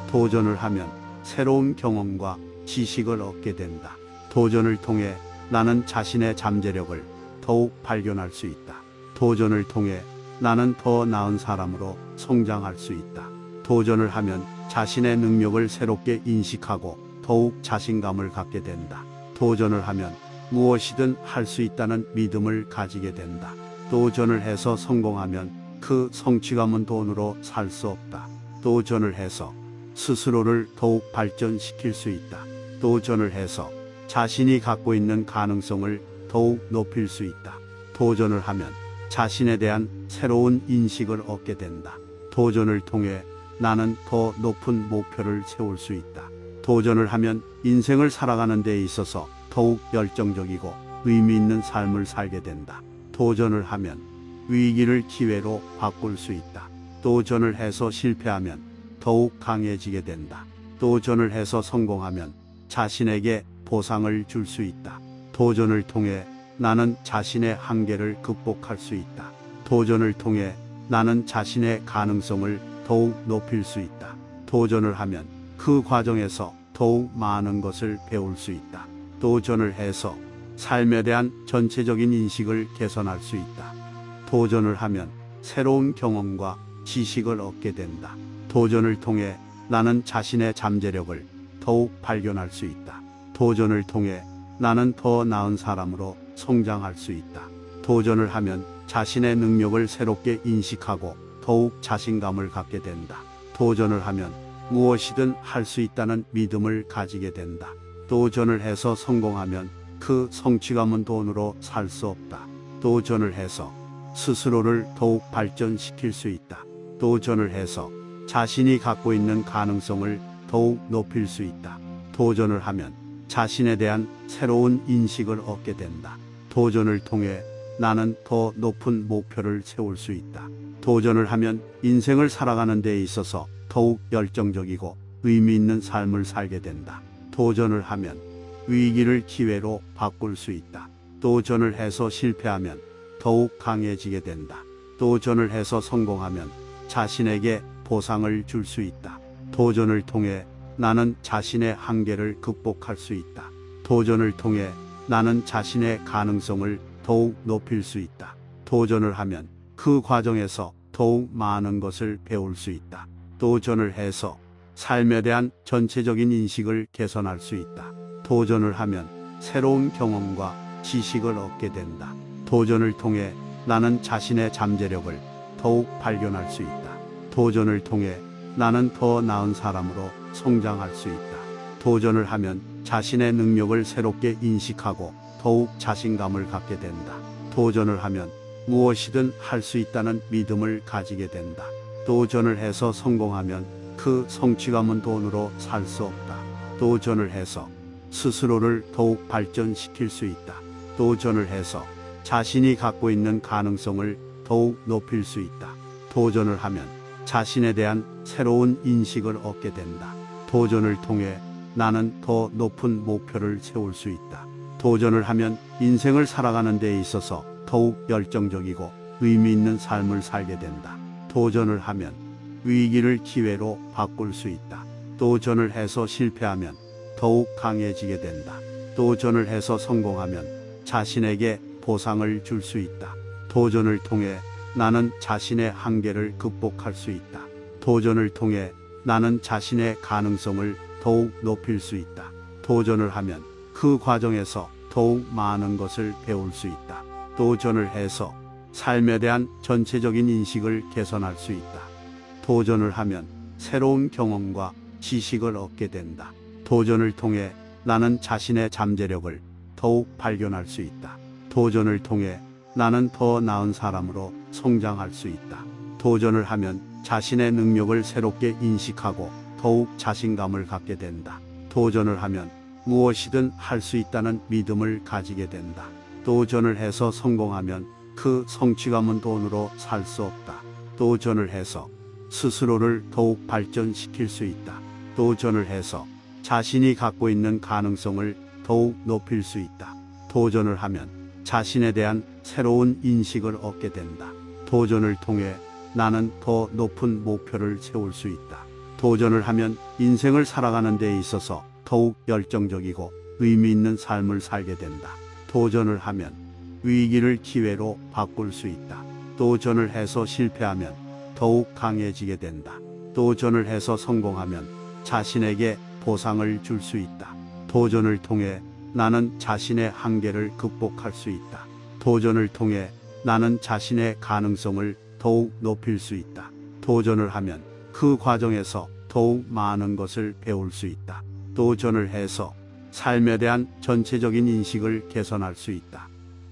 도전을 하면 새로운 경험과 지식을 얻게 된다. 도전을 통해 나는 자신의 잠재력을 더욱 발견할 수 있다. 도전을 통해 나는 더 나은 사람으로 성장할 수 있다. 도전을 하면 자신의 능력을 새롭게 인식하고 더욱 자신감을 갖게 된다. 도전을 하면 무엇이든 할 수 있다는 믿음을 가지게 된다. 도전을 해서 성공하면 그 성취감은 돈으로 살 수 없다. 도전을 해서 스스로를 더욱 발전시킬 수 있다. 도전을 해서 자신이 갖고 있는 가능성을 더욱 높일 수 있다. 도전을 하면 자신에 대한 새로운 인식을 얻게 된다. 도전을 통해 나는 더 높은 목표를 세울 수 있다. 도전을 하면 인생을 살아가는 데 있어서 더욱 열정적이고 의미 있는 삶을 살게 된다. 도전을 하면 위기를 기회로 바꿀 수 있다. 도전을 해서 실패하면 더욱 강해지게 된다. 도전을 해서 성공하면 자신에게 보상을 줄 수 있다. 도전을 통해 나는 자신의 한계를 극복할 수 있다. 도전을 통해 나는 자신의 가능성을 더욱 높일 수 있다. 도전을 하면 그 과정에서 더욱 많은 것을 배울 수 있다. 도전을 해서 삶에 대한 전체적인 인식을 개선할 수 있다. 도전을 하면 새로운 경험과 지식을 얻게 된다. 도전을 통해 나는 자신의 잠재력을 더욱 발견할 수 있다. 도전을 통해 나는 더 나은 사람으로 성장할 수 있다. 도전을 하면 자신의 능력을 새롭게 인식하고 더욱 자신감을 갖게 된다. 도전을 하면 무엇이든 할 수 있다는 믿음을 가지게 된다. 도전을 해서 성공하면 그 성취감은 돈으로 살 수 없다. 도전을 해서 스스로를 더욱 발전시킬 수 있다. 도전을 해서 자신이 갖고 있는 가능성을 더욱 높일 수 있다. 도전을 하면 자신에 대한 새로운 인식을 얻게 된다. 도전을 통해 나는 더 높은 목표를 세울 수 있다. 도전을 하면 인생을 살아가는 데 있어서 더욱 열정적이고 의미 있는 삶을 살게 된다. 도전을 하면 위기를 기회로 바꿀 수 있다. 도전을 해서 실패하면 더욱 강해지게 된다. 도전을 해서 성공하면 자신에게 보상을 줄 수 있다. 도전을 통해 나는 자신의 한계를 극복할 수 있다. 도전을 통해 나는 자신의 가능성을 더욱 높일 수 있다. 도전을 하면 그 과정에서 더욱 많은 것을 배울 수 있다. 도전을 해서 삶에 대한 전체적인 인식을 개선할 수 있다. 도전을 하면 새로운 경험과 지식을 얻게 된다. 도전을 통해 나는 자신의 잠재력을 더욱 발견할 수 있다. 도전을 통해 나는 더 나은 사람으로 성장할 수 있다. 도전을 하면 자신의 능력을 새롭게 인식하고 더욱 자신감을 갖게 된다. 도전을 하면 무엇이든 할 수 있다는 믿음을 가지게 된다. 도전을 해서 성공하면 그 성취감은 돈으로 살 수 없다. 도전을 해서 스스로를 더욱 발전시킬 수 있다. 도전을 해서 자신이 갖고 있는 가능성을 더욱 높일 수 있다. 도전을 하면 자신에 대한 새로운 인식을 얻게 된다. 도전을 통해 나는 더 높은 목표를 세울 수 있다. 도전을 하면 인생을 살아가는 데 있어서 더욱 열정적이고 의미 있는 삶을 살게 된다. 도전을 하면 위기를 기회로 바꿀 수 있다. 도전을 해서 실패하면 더욱 강해지게 된다. 도전을 해서 성공하면 자신에게 보상을 줄 수 있다. 도전을 통해 나는 자신의 한계를 극복할 수 있다. 도전을 통해 나는 자신의 가능성을 더욱 높일 수 있다. 도전을 하면 그 과정에서 더욱 많은 것을 배울 수 있다. 도전을 해서 삶에 대한 전체적인 인식을 개선할 수 있다. 도전을 하면 새로운 경험과 지식을 얻게 된다. 도전을 통해 나는 자신의 잠재력을 더욱 발견할 수 있다. 도전을 통해 나는 더 나은 사람으로 성장할 수 있다. 도전을 하면 자신의 능력을 새롭게 인식하고 더욱 자신감을 갖게 된다. 도전을 하면 무엇이든 할 수 있다는 믿음을 가지게 된다. 도전을 해서 성공하면 그 성취감은 돈으로 살 수 없다. 도전을 해서 스스로를 더욱 발전시킬 수 있다. 도전을 해서 자신이 갖고 있는 가능성을 더욱 높일 수 있다. 도전을 하면 자신에 대한 새로운 인식을 얻게 된다. 도전을 통해 나는 더 높은 목표를 세울 수 있다. 도전을 하면 인생을 살아가는 데 있어서 더욱 열정적이고 의미 있는 삶을 살게 된다. 도전을 하면 위기를 기회로 바꿀 수 있다. 도전을 해서 실패하면 더욱 강해지게 된다. 도전을 해서 성공하면 자신에게 보상을 줄 수 있다. 도전을 통해 나는 자신의 한계를 극복할 수 있다. 도전을 통해 나는 자신의 가능성을 더욱 높일 수 있다. 도전을 하면 그 과정에서 더욱 많은 것을 배울 수 있다. 도전을 해서 삶에 대한 전체적인 인식을 개선할 수 있다.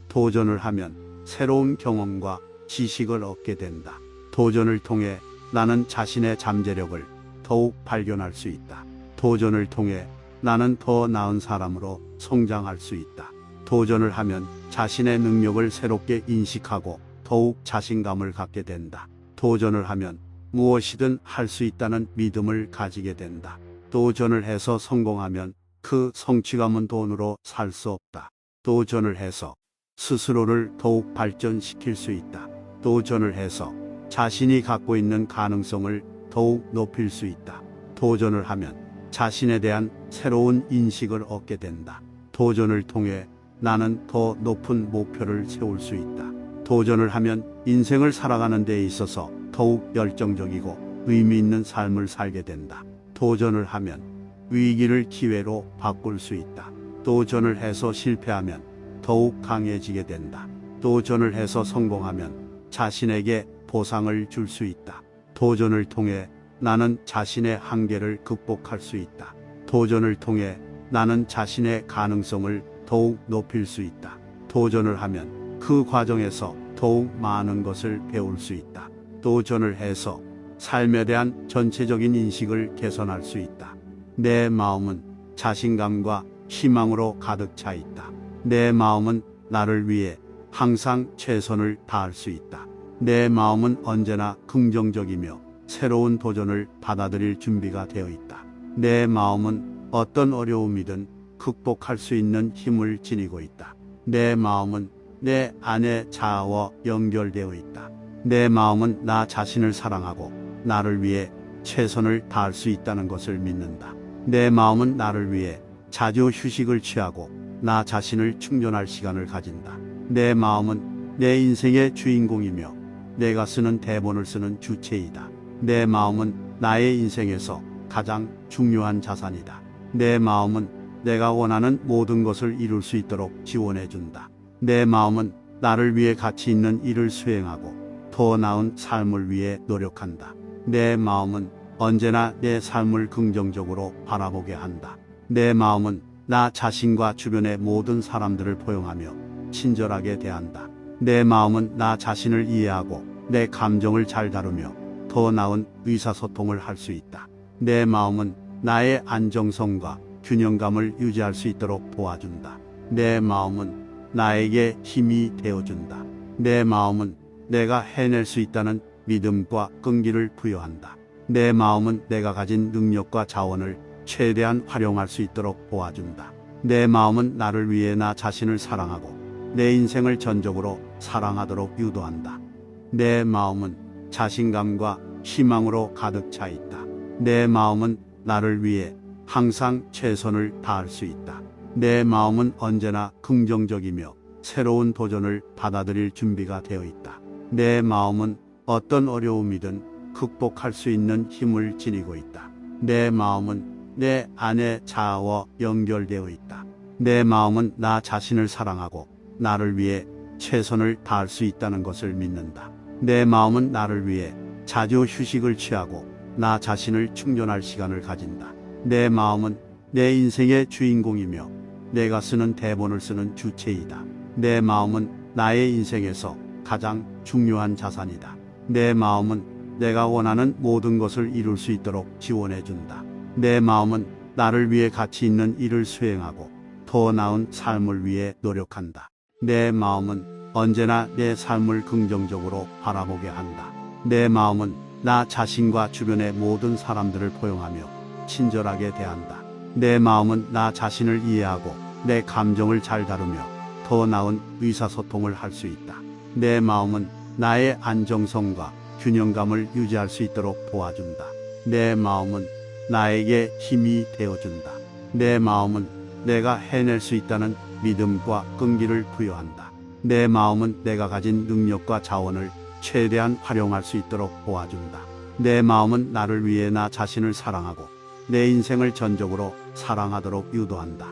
도전을 하면 새로운 경험과 지식을 얻게 된다. 도전을 통해 나는 자신의 잠재력을 더욱 발견할 수 있다. 도전을 통해 나는 더 나은 사람으로 성장할 수 있다. 도전을 하면 자신의 능력을 새롭게 인식하고 더욱 자신감을 갖게 된다. 도전을 하면 무엇이든 할 수 있다는 믿음을 가지게 된다. 도전을 해서 성공하면 그 성취감은 돈으로 살 수 없다. 도전을 해서 스스로를 더욱 발전시킬 수 있다. 도전을 해서 자신이 갖고 있는 가능성을 더욱 높일 수 있다. 도전을 하면 자신에 대한 새로운 인식을 얻게 된다. 도전을 통해 나는 더 높은 목표를 세울 수 있다. 도전을 하면 인생을 살아가는 데 있어서 더욱 열정적이고 의미 있는 삶을 살게 된다. 도전을 하면 위기를 기회로 바꿀 수 있다. 도전을 해서 실패하면 더욱 강해지게 된다. 도전을 해서 성공하면 자신에게 보상을 줄 수 있다. 도전을 통해 나는 자신의 한계를 극복할 수 있다. 도전을 통해 나는 자신의 가능성을 더욱 높일 수 있다. 도전을 하면 그 과정에서 더욱 많은 것을 배울 수 있다. 도전을 해서 삶에 대한 전체적인 인식을 개선할 수 있다. 내 마음은 자신감과 희망으로 가득 차 있다. 내 마음은 나를 위해 항상 최선을 다할 수 있다. 내 마음은 언제나 긍정적이며 새로운 도전을 받아들일 준비가 되어 있다. 내 마음은 어떤 어려움이든 극복할 수 있는 힘을 지니고 있다. 내 마음은 내 안의 자아와 연결되어 있다. 내 마음은 나 자신을 사랑하고 나를 위해 최선을 다할 수 있다는 것을 믿는다. 내 마음은 나를 위해 자주 휴식을 취하고 나 자신을 충전할 시간을 가진다. 내 마음은 내 인생의 주인공이며 내가 쓰는 대본을 쓰는 주체이다. 내 마음은 나의 인생에서 가장 중요한 자산이다. 내 마음은 내가 원하는 모든 것을 이룰 수 있도록 지원해 준다. 내 마음은 나를 위해 가치 있는 일을 수행하고 더 나은 삶을 위해 노력한다. 내 마음은 언제나 내 삶을 긍정적으로 바라보게 한다. 내 마음은 나 자신과 주변의 모든 사람들을 포용하며 친절하게 대한다. 내 마음은 나 자신을 이해하고 내 감정을 잘 다루며 더 나은 의사소통을 할 수 있다. 내 마음은 나의 안정성과 균형감을 유지할 수 있도록 도와준다. 내 마음은 나에게 힘이 되어준다. 내 마음은 내가 해낼 수 있다는 믿음과 끈기를 부여한다. 내 마음은 내가 가진 능력과 자원을 최대한 활용할 수 있도록 도와준다. 내 마음은 나를 위해 나 자신을 사랑하고 내 인생을 전적으로 사랑하도록 유도한다. 내 마음은 자신감과 희망으로 가득 차 있다. 내 마음은 나를 위해 항상 최선을 다할 수 있다. 내 마음은 언제나 긍정적이며 새로운 도전을 받아들일 준비가 되어 있다. 내 마음은 어떤 어려움이든 극복할 수 있는 힘을 지니고 있다. 내 마음은 내 안의 자아와 연결되어 있다. 내 마음은 나 자신을 사랑하고 나를 위해 최선을 다할 수 있다는 것을 믿는다. 내 마음은 나를 위해 자주 휴식을 취하고 나 자신을 충전할 시간을 가진다. 내 마음은 내 인생의 주인공이며 내가 쓰는 대본을 쓰는 주체이다. 내 마음은 나의 인생에서 가장 중요한 자산이다. 내 마음은 내가 원하는 모든 것을 이룰 수 있도록 지원해준다. 내 마음은 나를 위해 가치 있는 일을 수행하고 더 나은 삶을 위해 노력한다. 내 마음은 언제나 내 삶을 긍정적으로 바라보게 한다. 내 마음은 나 자신과 주변의 모든 사람들을 포용하며 친절하게 대한다. 내 마음은 나 자신을 이해하고 내 감정을 잘 다루며 더 나은 의사소통을 할 수 있다. 내 마음은 나의 안정성과 균형감을 유지할 수 있도록 도와준다. 내 마음은 나에게 힘이 되어준다. 내 마음은 내가 해낼 수 있다는 믿음과 끈기를 부여한다. 내 마음은 내가 가진 능력과 자원을 최대한 활용할 수 있도록 도와준다. 내 마음은 나를 위해 나 자신을 사랑하고 내 인생을 전적으로 사랑하도록 유도한다.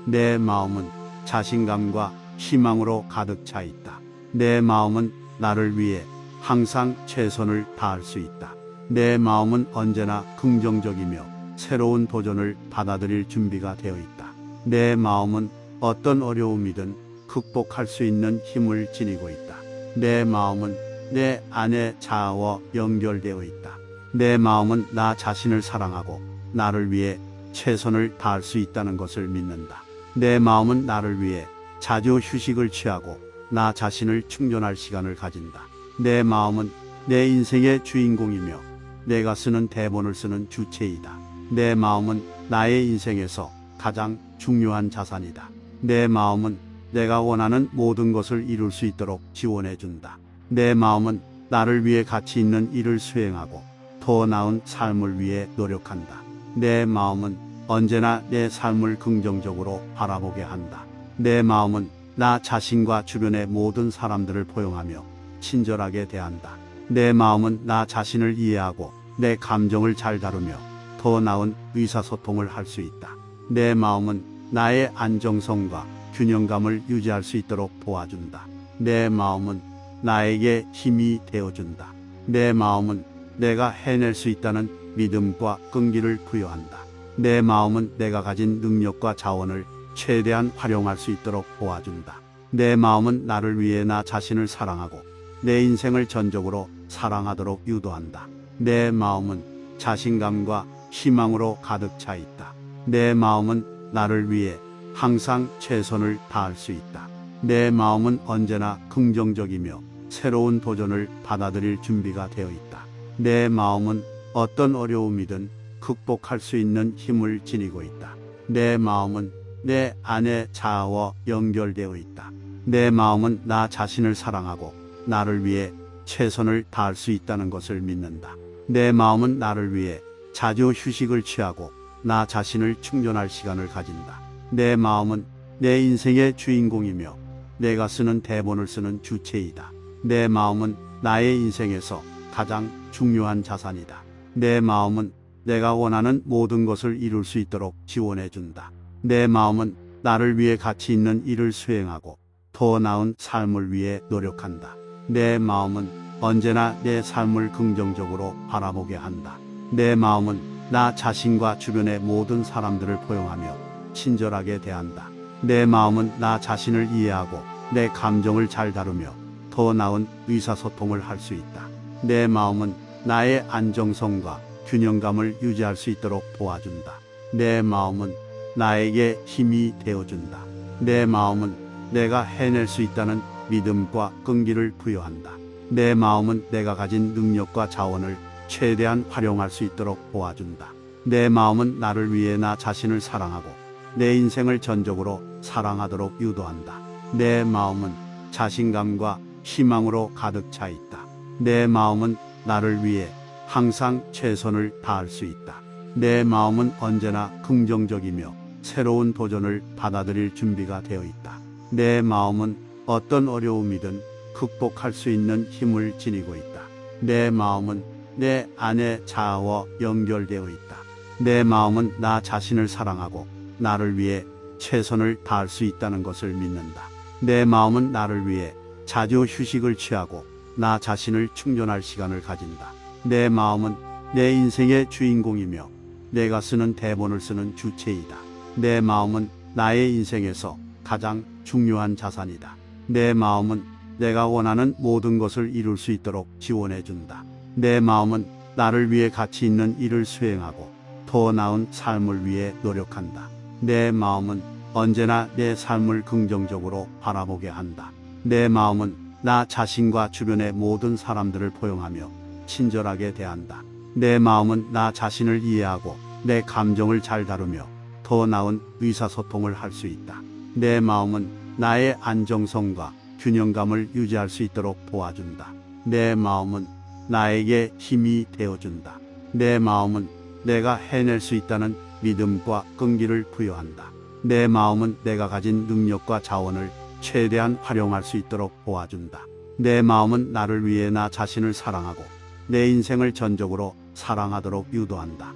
내 마음은 자신감과 희망으로 가득 차 있다. 내 마음은 나를 위해 항상 최선을 다할 수 있다. 내 마음은 언제나 긍정적이며 새로운 도전을 받아들일 준비가 되어 있다. 내 마음은 어떤 어려움이든 극복할 수 있는 힘을 지니고 있다. 내 마음은 내 안의 자아와 연결되어 있다. 내 마음은 나 자신을 사랑하고 나를 위해 최선을 다할 수 있다는 것을 믿는다. 내 마음은 나를 위해 자주 휴식을 취하고 나 자신을 충전할 시간을 가진다. 내 마음은 내 인생의 주인공이며 내가 쓰는 대본을 쓰는 주체이다. 내 마음은 나의 인생에서 가장 중요한 자산이다. 내 마음은 내가 원하는 모든 것을 이룰 수 있도록 지원해준다. 내 마음은 나를 위해 가치 있는 일을 수행하고 더 나은 삶을 위해 노력한다. 내 마음은 언제나 내 삶을 긍정적으로 바라보게 한다. 내 마음은 나 자신과 주변의 모든 사람들을 포용하며 친절하게 대한다. 내 마음은 나 자신을 이해하고 내 감정을 잘 다루며 더 나은 의사소통을 할 수 있다. 내 마음은 나의 안정성과 균형감을 유지할 수 있도록 도와준다. 내 마음은 나에게 힘이 되어준다. 내 마음은 내가 해낼 수 있다는 믿음과 끈기를 부여한다. 내 마음은 내가 가진 능력과 자원을 최대한 활용할 수 있도록 도와준다. 내 마음은 나를 위해 나 자신을 사랑하고 내 인생을 전적으로 사랑하도록 유도한다. 내 마음은 자신감과 희망으로 가득 차 있다. 내 마음은 나를 위해 항상 최선을 다할 수 있다. 내 마음은 언제나 긍정적이며 새로운 도전을 받아들일 준비가 되어 있다. 내 마음은 어떤 어려움이든 극복할 수 있는 힘을 지니고 있다. 내 마음은 내 안의 자아와 연결되어 있다. 내 마음은 나 자신을 사랑하고 나를 위해 최선을 다할 수 있다는 것을 믿는다. 내 마음은 나를 위해 자주 휴식을 취하고 나 자신을 충전할 시간을 가진다. 내 마음은 내 인생의 주인공이며 내가 쓰는 대본을 쓰는 주체이다. 내 마음은 나의 인생에서 가장 중요한 자산이다. 내 마음은 내가 원하는 모든 것을 이룰 수 있도록 지원해준다. 내 마음은 나를 위해 가치 있는 일을 수행하고 더 나은 삶을 위해 노력한다. 내 마음은 언제나 내 삶을 긍정적으로 바라보게 한다. 내 마음은 나 자신과 주변의 모든 사람들을 포용하며 친절하게 대한다. 내 마음은 나 자신을 이해하고 내 감정을 잘 다루며 더 나은 의사소통을 할 수 있다. 내 마음은 나의 안정성과 균형감을 유지할 수 있도록 도와준다. 내 마음은 나에게 힘이 되어준다. 내 마음은 내가 해낼 수 있다는 믿음과 끈기를 부여한다. 내 마음은 내가 가진 능력과 자원을 최대한 활용할 수 있도록 도와준다. 내 마음은 나를 위해 나 자신을 사랑하고 내 인생을 전적으로 사랑하도록 유도한다. 내 마음은 자신감과 희망으로 가득 차 있다. 내 마음은 나를 위해 항상 최선을 다할 수 있다. 내 마음은 언제나 긍정적이며 새로운 도전을 받아들일 준비가 되어 있다. 내 마음은 어떤 어려움이든 극복할 수 있는 힘을 지니고 있다. 내 마음은 내 안의 자아와 연결되어 있다. 내 마음은 나 자신을 사랑하고 나를 위해 최선을 다할 수 있다는 것을 믿는다. 내 마음은 나를 위해 자주 휴식을 취하고 나 자신을 충전할 시간을 가진다. 내 마음은 내 인생의 주인공이며 내가 쓰는 대본을 쓰는 주체이다. 내 마음은 나의 인생에서 가장 중요한 자산이다. 내 마음은 내가 원하는 모든 것을 이룰 수 있도록 지원해 준다. 내 마음은 나를 위해 가치 있는 일을 수행하고 더 나은 삶을 위해 노력한다. 내 마음은 언제나 내 삶을 긍정적으로 바라보게 한다. 내 마음은 나 자신과 주변의 모든 사람들을 포용하며 친절하게 대한다. 내 마음은 나 자신을 이해하고 내 감정을 잘 다루며 더 나은 의사소통을 할 수 있다. 내 마음은 나의 안정성과 균형감을 유지할 수 있도록 도와준다. 내 마음은 나에게 힘이 되어준다. 내 마음은 내가 해낼 수 있다는 믿음과 끈기를 부여한다. 내 마음은 내가 가진 능력과 자원을 최대한 활용할 수 있도록 도와준다. 내 마음은 나를 위해 나 자신을 사랑하고 내 인생을 전적으로 사랑하도록 유도한다.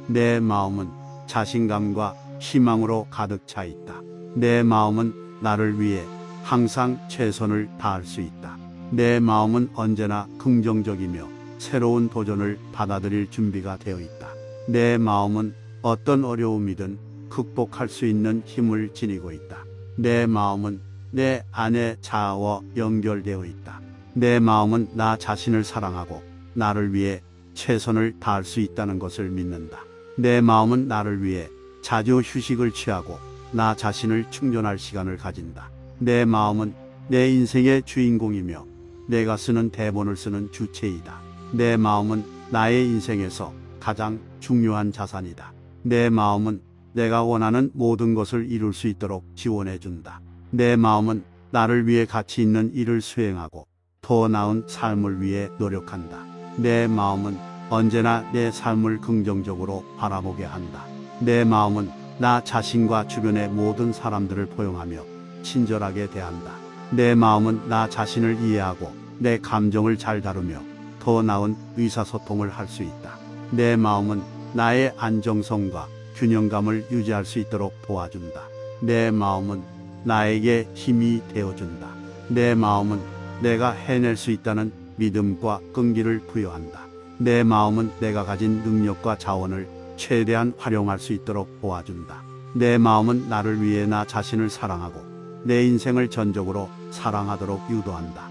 내 마음은 자신감과 희망으로 가득 차 있다. 내 마음은 나를 위해 항상 최선을 다할 수 있다. 내 마음은 언제나 긍정적이며 새로운 도전을 받아들일 준비가 되어 있다. 내 마음은 어떤 어려움이든 극복할 수 있는 힘을 지니고 있다. 내 마음은 내 안의 자아와 연결되어 있다. 내 마음은 나 자신을 사랑하고 나를 위해 최선을 다할 수 있다는 것을 믿는다. 내 마음은 나를 위해 자주 휴식을 취하고 나 자신을 충전할 시간을 가진다. 내 마음은 내 인생의 주인공이며 내가 쓰는 대본을 쓰는 주체이다. 내 마음은 나의 인생에서 가장 중요한 자산이다. 내 마음은 내가 원하는 모든 것을 이룰 수 있도록 지원해 준다. 내 마음은 나를 위해 가치 있는 일을 수행하고 더 나은 삶을 위해 노력한다. 내 마음은 언제나 내 삶을 긍정적으로 바라보게 한다. 내 마음은 나 자신과 주변의 모든 사람들을 포용하며 친절하게 대한다. 내 마음은 나 자신을 이해하고 내 감정을 잘 다루며 더 나은 의사소통을 할 수 있다. 내 마음은 나의 안정성과 균형감을 유지할 수 있도록 도와준다. 내 마음은 나에게 힘이 되어준다. 내 마음은 내가 해낼 수 있다는 믿음과 끈기를 부여한다. 내 마음은 내가 가진 능력과 자원을 최대한 활용할 수 있도록 도와준다. 내 마음은 나를 위해 나 자신을 사랑하고 내 인생을 전적으로 사랑하도록 유도한다.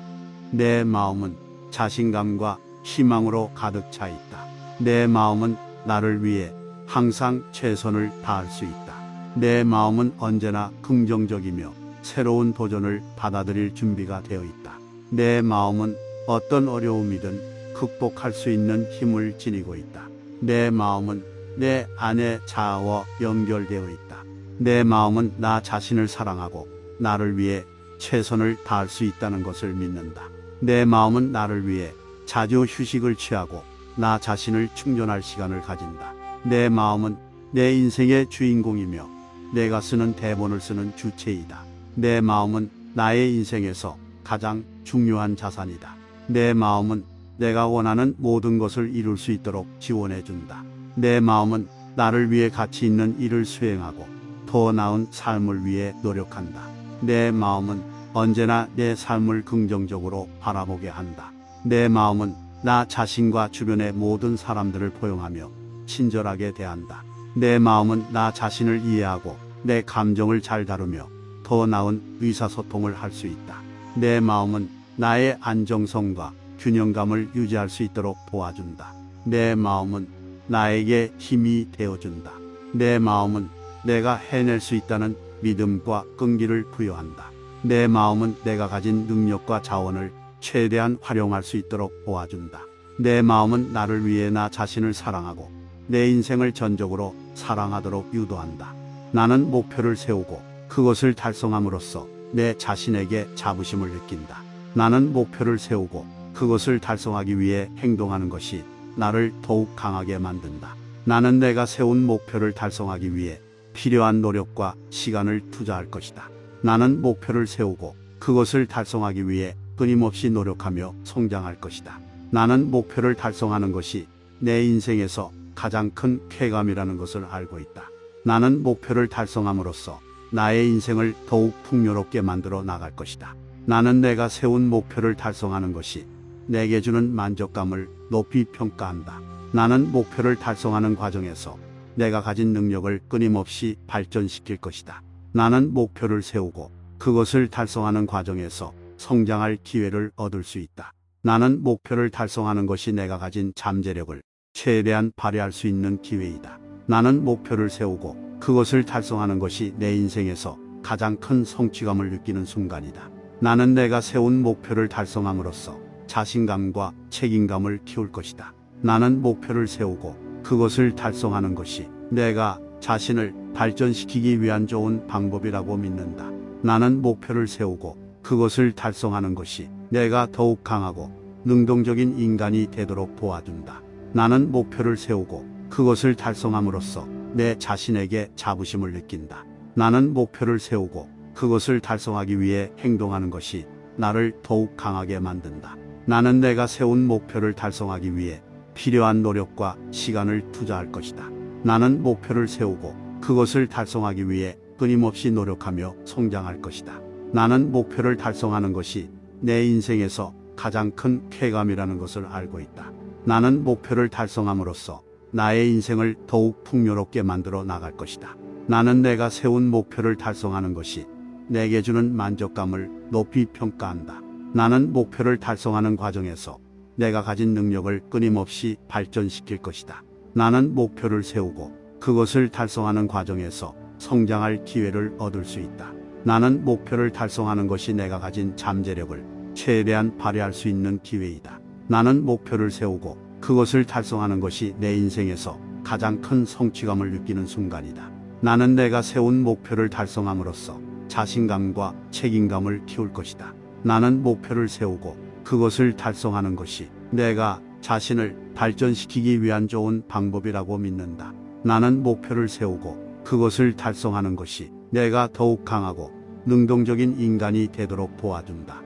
내 마음은 자신감과 희망으로 가득 차 있다. 내 마음은 나를 위해 항상 최선을 다할 수 있다. 내 마음은 언제나 긍정적이며 새로운 도전을 받아들일 준비가 되어 있다. 내 마음은 어떤 어려움이든 극복할 수 있는 힘을 지니고 있다. 내 마음은 내 안의 자아와 연결되어 있다. 내 마음은 나 자신을 사랑하고 나를 위해 최선을 다할 수 있다는 것을 믿는다. 내 마음은 나를 위해 자주 휴식을 취하고 나 자신을 충전할 시간을 가진다. 내 마음은 내 인생의 주인공이며 내가 쓰는 대본을 쓰는 주체이다. 내 마음은 나의 인생에서 가장 중요한 자산이다. 내 마음은 내가 원하는 모든 것을 이룰 수 있도록 지원해 준다. 내 마음은 나를 위해 가치 있는 일을 수행하고 더 나은 삶을 위해 노력한다. 내 마음은 언제나 내 삶을 긍정적으로 바라보게 한다. 내 마음은 나 자신과 주변의 모든 사람들을 포용하며 친절하게 대한다. 내 마음은 나 자신을 이해하고 내 감정을 잘 다루며 더 나은 의사소통을 할 수 있다. 내 마음은 나의 안정성과 균형감을 유지할 수 있도록 도와준다. 내 마음은 나에게 힘이 되어준다. 내 마음은 내가 해낼 수 있다는 믿음과 끈기를 부여한다. 내 마음은 내가 가진 능력과 자원을 최대한 활용할 수 있도록 도와준다. 내 마음은 나를 위해 나 자신을 사랑하고 내 인생을 전적으로 사랑하도록 유도한다. 나는 목표를 세우고 그것을 달성함으로써 내 자신에게 자부심을 느낀다. 나는 목표를 세우고 그것을 달성하기 위해 행동하는 것이 나를 더욱 강하게 만든다. 나는 내가 세운 목표를 달성하기 위해 필요한 노력과 시간을 투자할 것이다. 나는 목표를 세우고 그것을 달성하기 위해 끊임없이 노력하며 성장할 것이다. 나는 목표를 달성하는 것이 내 인생에서 가장 큰 쾌감이라는 것을 알고 있다. 나는 목표를 달성함으로써 나의 인생을 더욱 풍요롭게 만들어 나갈 것이다. 나는 내가 세운 목표를 달성하는 것이 내게 주는 만족감을 높이 평가한다. 나는 목표를 달성하는 과정에서 내가 가진 능력을 끊임없이 발전시킬 것이다. 나는 목표를 세우고 그것을 달성하는 과정에서 성장할 기회를 얻을 수 있다. 나는 목표를 달성하는 것이 내가 가진 잠재력을 최대한 발휘할 수 있는 기회이다. 나는 목표를 세우고 그것을 달성하는 것이 내 인생에서 가장 큰 성취감을 느끼는 순간이다. 나는 내가 세운 목표를 달성함으로써 자신감과 책임감을 키울 것이다. 나는 목표를 세우고 그것을 달성하는 것이 내가 자신을 발전시키기 위한 좋은 방법이라고 믿는다. 나는 목표를 세우고 그것을 달성하는 것이 내가 더욱 강하고 능동적인 인간이 되도록 도와준다. 나는 목표를 세우고 그것을 달성함으로써 내 자신에게 자부심을 느낀다. 나는 목표를 세우고 그것을 달성하기 위해 행동하는 것이 나를 더욱 강하게 만든다. 나는 내가 세운 목표를 달성하기 위해 필요한 노력과 시간을 투자할 것이다. 나는 목표를 세우고 그것을 달성하기 위해 끊임없이 노력하며 성장할 것이다. 나는 목표를 달성하는 것이 내 인생에서 가장 큰 쾌감이라는 것을 알고 있다. 나는 목표를 달성함으로써 나의 인생을 더욱 풍요롭게 만들어 나갈 것이다. 나는 내가 세운 목표를 달성하는 것이 내게 주는 만족감을 높이 평가한다. 나는 목표를 달성하는 과정에서 내가 가진 능력을 끊임없이 발전시킬 것이다. 나는 목표를 세우고 그것을 달성하는 과정에서 성장할 기회를 얻을 수 있다. 나는 목표를 달성하는 것이 내가 가진 잠재력을 최대한 발휘할 수 있는 기회이다. 나는 목표를 세우고 그것을 달성하는 것이 내 인생에서 가장 큰 성취감을 느끼는 순간이다. 나는 내가 세운 목표를 달성함으로써 자신감과 책임감을 키울 것이다. 나는 목표를 세우고 그것을 달성하는 것이 내가 자신을 발전시키기 위한 좋은 방법이라고 믿는다. 나는 목표를 세우고 그것을 달성하는 것이 내가 더욱 강하고 능동적인 인간이 되도록 도와준다.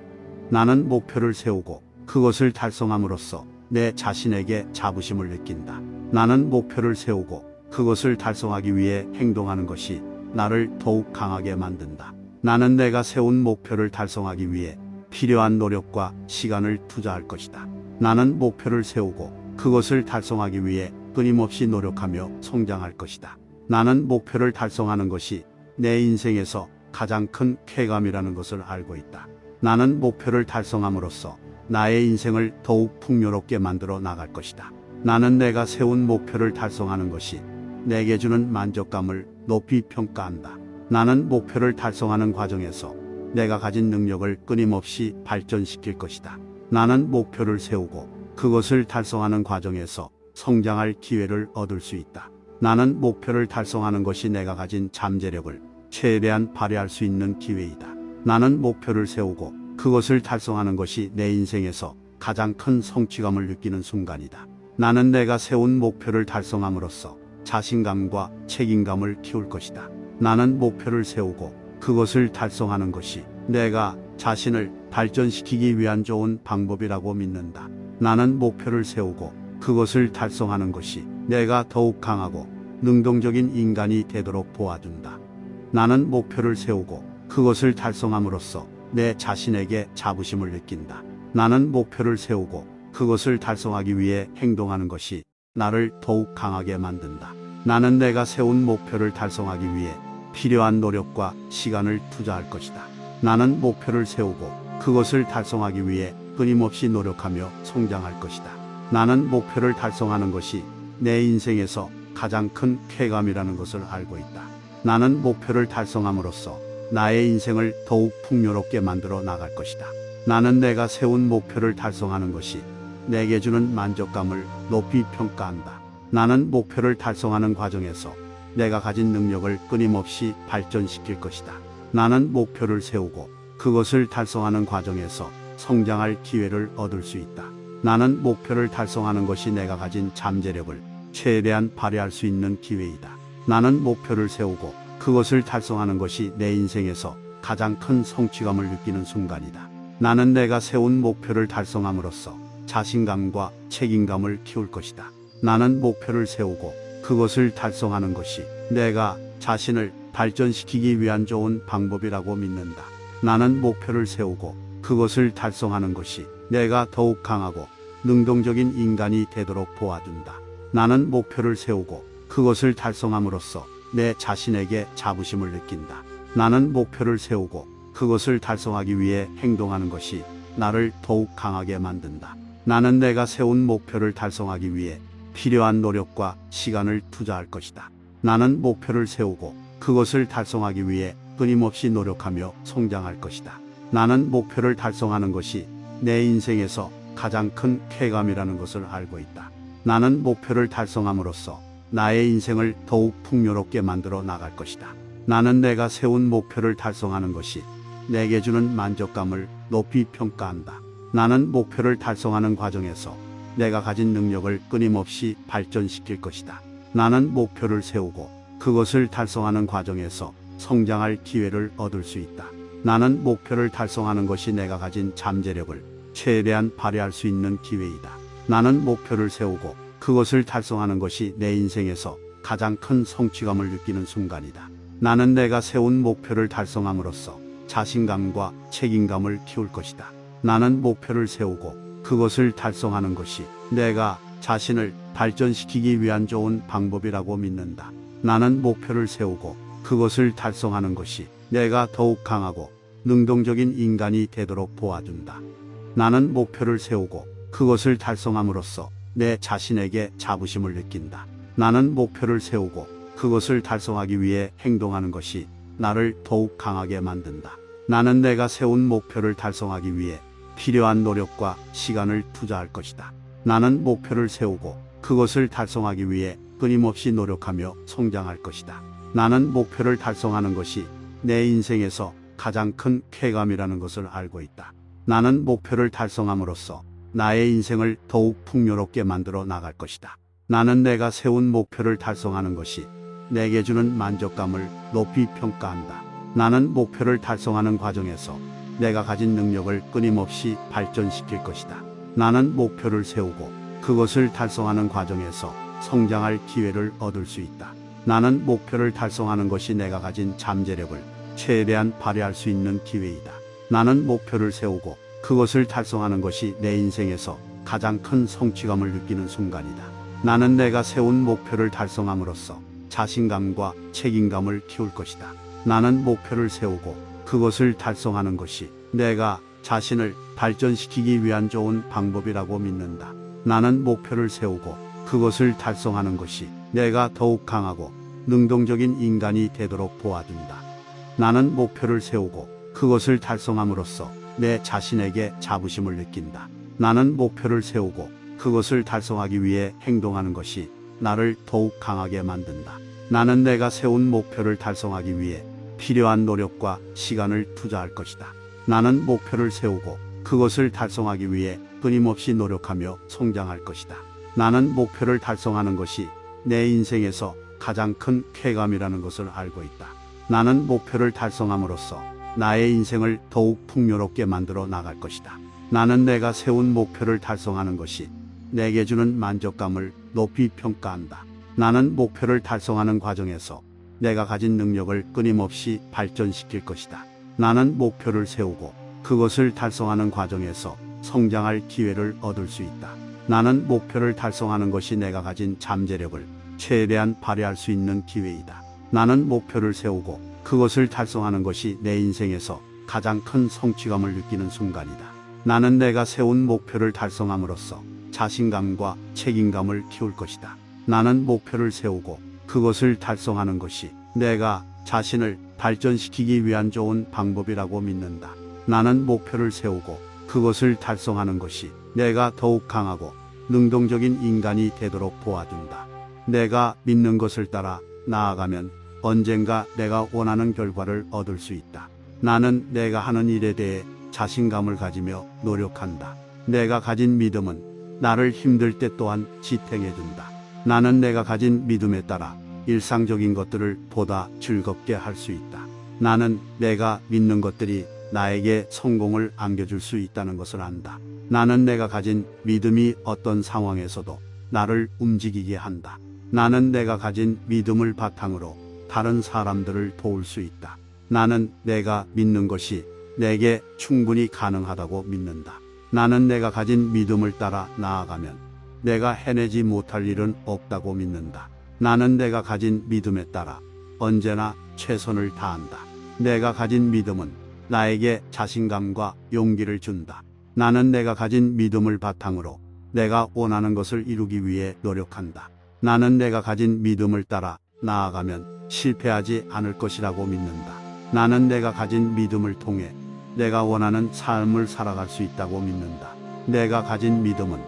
나는 목표를 세우고 그것을 달성함으로써 내 자신에게 자부심을 느낀다. 나는 목표를 세우고 그것을 달성하기 위해 행동하는 것이 나를 더욱 강하게 만든다. 나는 내가 세운 목표를 달성하기 위해 필요한 노력과 시간을 투자할 것이다. 나는 목표를 세우고 그것을 달성하기 위해 끊임없이 노력하며 성장할 것이다. 나는 목표를 달성하는 것이 내 인생에서 가장 큰 쾌감이라는 것을 알고 있다. 나는 목표를 달성함으로써 나의 인생을 더욱 풍요롭게 만들어 나갈 것이다. 나는 내가 세운 목표를 달성하는 것이 내게 주는 만족감을 높이 평가한다. 나는 목표를 달성하는 과정에서 내가 가진 능력을 끊임없이 발전시킬 것이다. 나는 목표를 세우고 그것을 달성하는 과정에서 성장할 기회를 얻을 수 있다. 나는 목표를 달성하는 것이 내가 가진 잠재력을 최대한 발휘할 수 있는 기회이다. 나는 목표를 세우고 그것을 달성하는 것이 내 인생에서 가장 큰 성취감을 느끼는 순간이다. 나는 내가 세운 목표를 달성함으로써 자신감과 책임감을 키울 것이다. 나는 목표를 세우고 그것을 달성하는 것이 내가 자신을 발전시키기 위한 좋은 방법이라고 믿는다. 나는 목표를 세우고 그것을 달성하는 것이 내가 더욱 강하고 능동적인 인간이 되도록 도와준다. 나는 목표를 세우고 그것을 달성함으로써 내 자신에게 자부심을 느낀다. 나는 목표를 세우고 그것을 달성하기 위해 행동하는 것이 나를 더욱 강하게 만든다. 나는 내가 세운 목표를 달성하기 위해 필요한 노력과 시간을 투자할 것이다. 나는 목표를 세우고 그것을 달성하기 위해 끊임없이 노력하며 성장할 것이다. 나는 목표를 달성하는 것이 내 인생에서 가장 큰 쾌감이라는 것을 알고 있다. 나는 목표를 달성함으로써 나의 인생을 더욱 풍요롭게 만들어 나갈 것이다. 나는 내가 세운 목표를 달성하는 것이 내게 주는 만족감을 높이 평가한다. 나는 목표를 달성하는 과정에서 내가 가진 능력을 끊임없이 발전시킬 것이다. 나는 목표를 세우고 그것을 달성하는 과정에서 성장할 기회를 얻을 수 있다. 나는 목표를 달성하는 것이 내가 가진 잠재력을 최대한 발휘할 수 있는 기회이다. 나는 목표를 세우고 그것을 달성하는 것이 내 인생에서 가장 큰 성취감을 느끼는 순간이다. 나는 내가 세운 목표를 달성함으로써 자신감과 책임감을 키울 것이다. 나는 목표를 세우고 그것을 달성하는 것이 내가 자신을 발전시키기 위한 좋은 방법이라고 믿는다. 나는 목표를 세우고 그것을 달성하는 것이 내가 더욱 강하고 능동적인 인간이 되도록 도와준다. 나는 목표를 세우고 그것을 달성함으로써 내 자신에게 자부심을 느낀다. 나는 목표를 세우고 그것을 달성하기 위해 행동하는 것이 나를 더욱 강하게 만든다. 나는 내가 세운 목표를 달성하기 위해 필요한 노력과 시간을 투자할 것이다. 나는 목표를 세우고 그것을 달성하기 위해 끊임없이 노력하며 성장할 것이다. 나는 목표를 달성하는 것이 내 인생에서 가장 큰 쾌감이라는 것을 알고 있다. 나는 목표를 달성함으로써 나의 인생을 더욱 풍요롭게 만들어 나갈 것이다. 나는 내가 세운 목표를 달성하는 것이 내게 주는 만족감을 높이 평가한다. 나는 목표를 달성하는 과정에서 내가 가진 능력을 끊임없이 발전시킬 것이다. 나는 목표를 세우고 그것을 달성하는 과정에서 성장할 기회를 얻을 수 있다. 나는 목표를 달성하는 것이 내가 가진 잠재력을 최대한 발휘할 수 있는 기회이다. 나는 목표를 세우고 그것을 달성하는 것이 내 인생에서 가장 큰 성취감을 느끼는 순간이다. 나는 내가 세운 목표를 달성함으로써 자신감과 책임감을 키울 것이다. 나는 목표를 세우고 그것을 달성하는 것이 내가 자신을 발전시키기 위한 좋은 방법이라고 믿는다. 나는 목표를 세우고 그것을 달성하는 것이 내가 더욱 강하고 능동적인 인간이 되도록 도와준다. 나는 목표를 세우고 그것을 달성함으로써 내 자신에게 자부심을 느낀다. 나는 목표를 세우고 그것을 달성하기 위해 행동하는 것이 나를 더욱 강하게 만든다. 나는 내가 세운 목표를 달성하기 위해 필요한 노력과 시간을 투자할 것이다. 나는 목표를 세우고 그것을 달성하기 위해 끊임없이 노력하며 성장할 것이다. 나는 목표를 달성하는 것이 내 인생에서 가장 큰 쾌감이라는 것을 알고 있다. 나는 목표를 달성함으로써 나의 인생을 더욱 풍요롭게 만들어 나갈 것이다. 나는 내가 세운 목표를 달성하는 것이 내게 주는 만족감을 높이 평가한다. 나는 목표를 달성하는 과정에서 내가 가진 능력을 끊임없이 발전시킬 것이다. 나는 목표를 세우고 그것을 달성하는 과정에서 성장할 기회를 얻을 수 있다. 나는 목표를 달성하는 것이 내가 가진 잠재력을 최대한 발휘할 수 있는 기회이다. 나는 목표를 세우고 그것을 달성하는 것이 내 인생에서 가장 큰 성취감을 느끼는 순간이다. 나는 내가 세운 목표를 달성함으로써 자신감과 책임감을 키울 것이다. 나는 목표를 세우고 그것을 달성하는 것이 내가 자신을 발전시키기 위한 좋은 방법이라고 믿는다. 나는 목표를 세우고 그것을 달성하는 것이 내가 더욱 강하고 능동적인 인간이 되도록 도와준다. 나는 목표를 세우고 그것을 달성함으로써 내 자신에게 자부심을 느낀다. 나는 목표를 세우고 그것을 달성하기 위해 행동하는 것이 나를 더욱 강하게 만든다. 나는 내가 세운 목표를 달성하기 위해 필요한 노력과 시간을 투자할 것이다. 나는 목표를 세우고 그것을 달성하기 위해 끊임없이 노력하며 성장할 것이다. 나는 목표를 달성하는 것이 내 인생에서 가장 큰 쾌감이라는 것을 알고 있다. 나는 목표를 달성함으로써 나의 인생을 더욱 풍요롭게 만들어 나갈 것이다. 나는 내가 세운 목표를 달성하는 것이 내게 주는 만족감을 높이 평가한다. 나는 목표를 달성하는 과정에서 내가 가진 능력을 끊임없이 발전시킬 것이다. 나는 목표를 세우고 그것을 달성하는 과정에서 성장할 기회를 얻을 수 있다. 나는 목표를 달성하는 것이 내가 가진 잠재력을 최대한 발휘할 수 있는 기회이다. 나는 목표를 세우고 그것을 달성하는 것이 내 인생에서 가장 큰 성취감을 느끼는 순간이다. 나는 내가 세운 목표를 달성함으로써 자신감과 책임감을 키울 것이다. 나는 목표를 세우고 그것을 달성하는 것이 내가 자신을 발전시키기 위한 좋은 방법이라고 믿는다. 나는 목표를 세우고 그것을 달성하는 것이 내가 더욱 강하고 능동적인 인간이 되도록 도와준다. 내가 믿는 것을 따라 나아가면 언젠가 내가 원하는 결과를 얻을 수 있다. 나는 내가 하는 일에 대해 자신감을 가지며 노력한다. 내가 가진 믿음은 나를 힘들 때 또한 지탱해준다. 나는 내가 가진 믿음에 따라 일상적인 것들을 보다 즐겁게 할 수 있다. 나는 내가 믿는 것들이 나에게 성공을 안겨줄 수 있다는 것을 안다. 나는 내가 가진 믿음이 어떤 상황에서도 나를 움직이게 한다. 나는 내가 가진 믿음을 바탕으로 다른 사람들을 도울 수 있다. 나는 내가 믿는 것이 내게 충분히 가능하다고 믿는다. 나는 내가 가진 믿음을 따라 나아가면 내가 해내지 못할 일은 없다고 믿는다. 나는 내가 가진 믿음에 따라 언제나 최선을 다한다. 내가 가진 믿음은 나에게 자신감과 용기를 준다. 나는 내가 가진 믿음을 바탕으로 내가 원하는 것을 이루기 위해 노력한다. 나는 내가 가진 믿음을 따라 나아가면 실패하지 않을 것이라고 믿는다. 나는 내가 가진 믿음을 통해 내가 원하는 삶을 살아갈 수 있다고 믿는다. 내가 가진 믿음은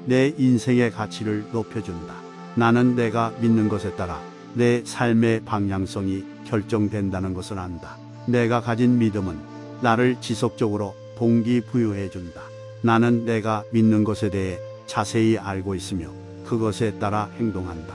내 인생의 가치를 높여준다. 나는 내가 믿는 것에 따라 내 삶의 방향성이 결정된다는 것을 안다. 내가 가진 믿음은 나를 지속적으로 동기부여해 준다. 나는 내가 믿는 것에 대해 자세히 알고 있으며 그것에 따라 행동한다.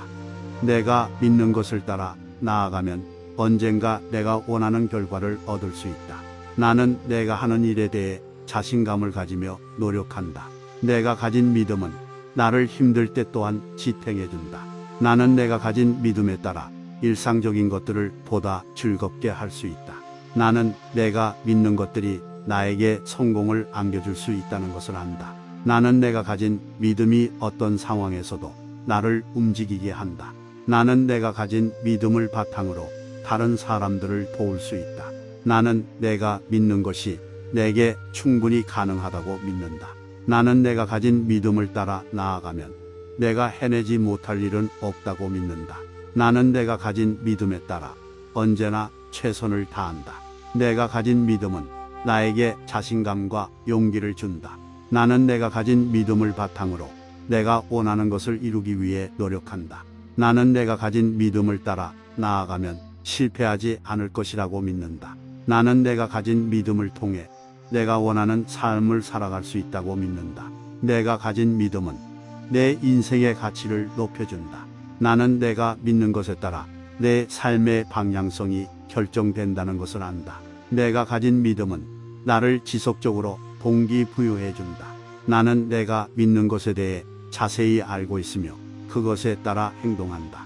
내가 믿는 것을 따라 나아가면 언젠가 내가 원하는 결과를 얻을 수 있다. 나는 내가 하는 일에 대해 자신감을 가지며 노력한다. 내가 가진 믿음은 나를 힘들 때 또한 지탱해 준다. 나는 내가 가진 믿음에 따라 일상적인 것들을 보다 즐겁게 할 수 있다. 나는 내가 믿는 것들이 나에게 성공을 안겨줄 수 있다는 것을 안다. 나는 내가 가진 믿음이 어떤 상황에서도 나를 움직이게 한다. 나는 내가 가진 믿음을 바탕으로 다른 사람들을 도울 수 있다. 나는 내가 믿는 것이 내게 충분히 가능하다고 믿는다. 나는 내가 가진 믿음을 따라 나아가면 내가 해내지 못할 일은 없다고 믿는다. 나는 내가 가진 믿음에 따라 언제나 최선을 다한다. 내가 가진 믿음은 나에게 자신감과 용기를 준다. 나는 내가 가진 믿음을 바탕으로 내가 원하는 것을 이루기 위해 노력한다. 나는 내가 가진 믿음을 따라 나아가면 실패하지 않을 것이라고 믿는다. 나는 내가 가진 믿음을 통해 내가 원하는 삶을 살아갈 수 있다고 믿는다. 내가 가진 믿음은 내 인생의 가치를 높여준다. 나는 내가 믿는 것에 따라 내 삶의 방향성이 결정된다는 것을 안다. 내가 가진 믿음은 나를 지속적으로 동기부여해 준다. 나는 내가 믿는 것에 대해 자세히 알고 있으며 그것에 따라 행동한다.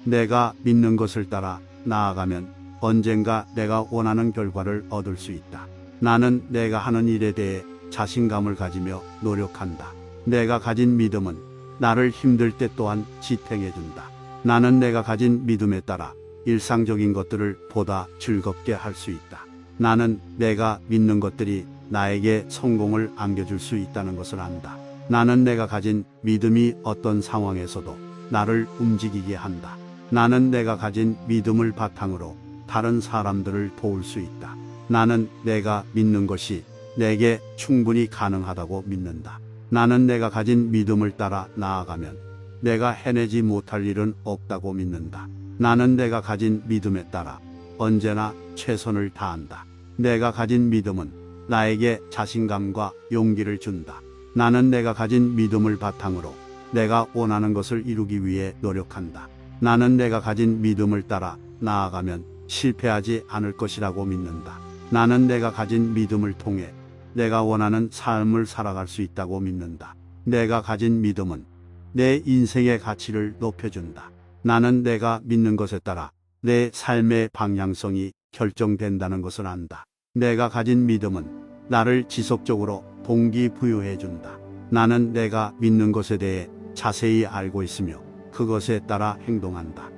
내가 믿는 것을 따라 나아가면 언젠가 내가 원하는 결과를 얻을 수 있다. 나는 내가 하는 일에 대해 자신감을 가지며 노력한다. 내가 가진 믿음은 나를 힘들 때 또한 지탱해 준다. 나는 내가 가진 믿음에 따라 일상적인 것들을 보다 즐겁게 할 수 있다. 나는 내가 믿는 것들이 나에게 성공을 안겨줄 수 있다는 것을 안다. 나는 내가 가진 믿음이 어떤 상황에서도 나를 움직이게 한다. 나는 내가 가진 믿음을 바탕으로 다른 사람들을 도울 수 있다. 나는 내가 믿는 것이 내게 충분히 가능하다고 믿는다. 나는 내가 가진 믿음을 따라 나아가면 내가 해내지 못할 일은 없다고 믿는다. 나는 내가 가진 믿음에 따라 언제나 최선을 다한다. 내가 가진 믿음은 나에게 자신감과 용기를 준다. 나는 내가 가진 믿음을 바탕으로 내가 원하는 것을 이루기 위해 노력한다. 나는 내가 가진 믿음을 따라 나아가면 실패하지 않을 것이라고 믿는다. 나는 내가 가진 믿음을 통해 내가 원하는 삶을 살아갈 수 있다고 믿는다. 내가 가진 믿음은 내 인생의 가치를 높여준다. 나는 내가 믿는 것에 따라 내 삶의 방향성이 결정된다는 것을 안다. 내가 가진 믿음은 나를 지속적으로 동기부여해 준다. 나는 내가 믿는 것에 대해 자세히 알고 있으며 그것에 따라 행동한다.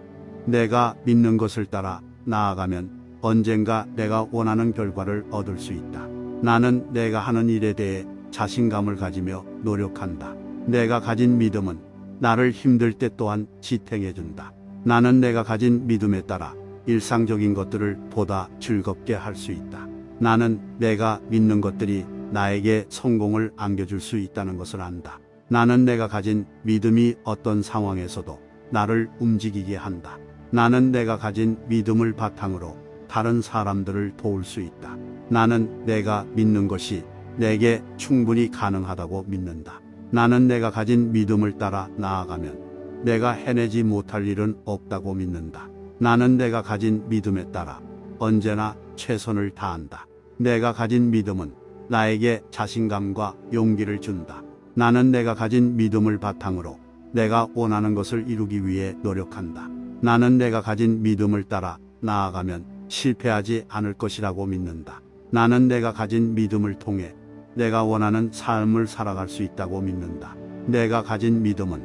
내가 믿는 것을 따라 나아가면 언젠가 내가 원하는 결과를 얻을 수 있다. 나는 내가 하는 일에 대해 자신감을 가지며 노력한다. 내가 가진 믿음은 나를 힘들 때 또한 지탱해 준다. 나는 내가 가진 믿음에 따라 일상적인 것들을 보다 즐겁게 할 수 있다. 나는 내가 믿는 것들이 나에게 성공을 안겨줄 수 있다는 것을 안다. 나는 내가 가진 믿음이 어떤 상황에서도 나를 움직이게 한다. 나는 내가 가진 믿음을 바탕으로 다른 사람들을 도울 수 있다. 나는 내가 믿는 것이 내게 충분히 가능하다고 믿는다. 나는 내가 가진 믿음을 따라 나아가면 내가 해내지 못할 일은 없다고 믿는다. 나는 내가 가진 믿음에 따라 언제나 최선을 다한다. 내가 가진 믿음은 나에게 자신감과 용기를 준다. 나는 내가 가진 믿음을 바탕으로 내가 원하는 것을 이루기 위해 노력한다. 나는 내가 가진 믿음을 따라 나아가면 실패하지 않을 것이라고 믿는다. 나는 내가 가진 믿음을 통해 내가 원하는 삶을 살아갈 수 있다고 믿는다. 내가 가진 믿음은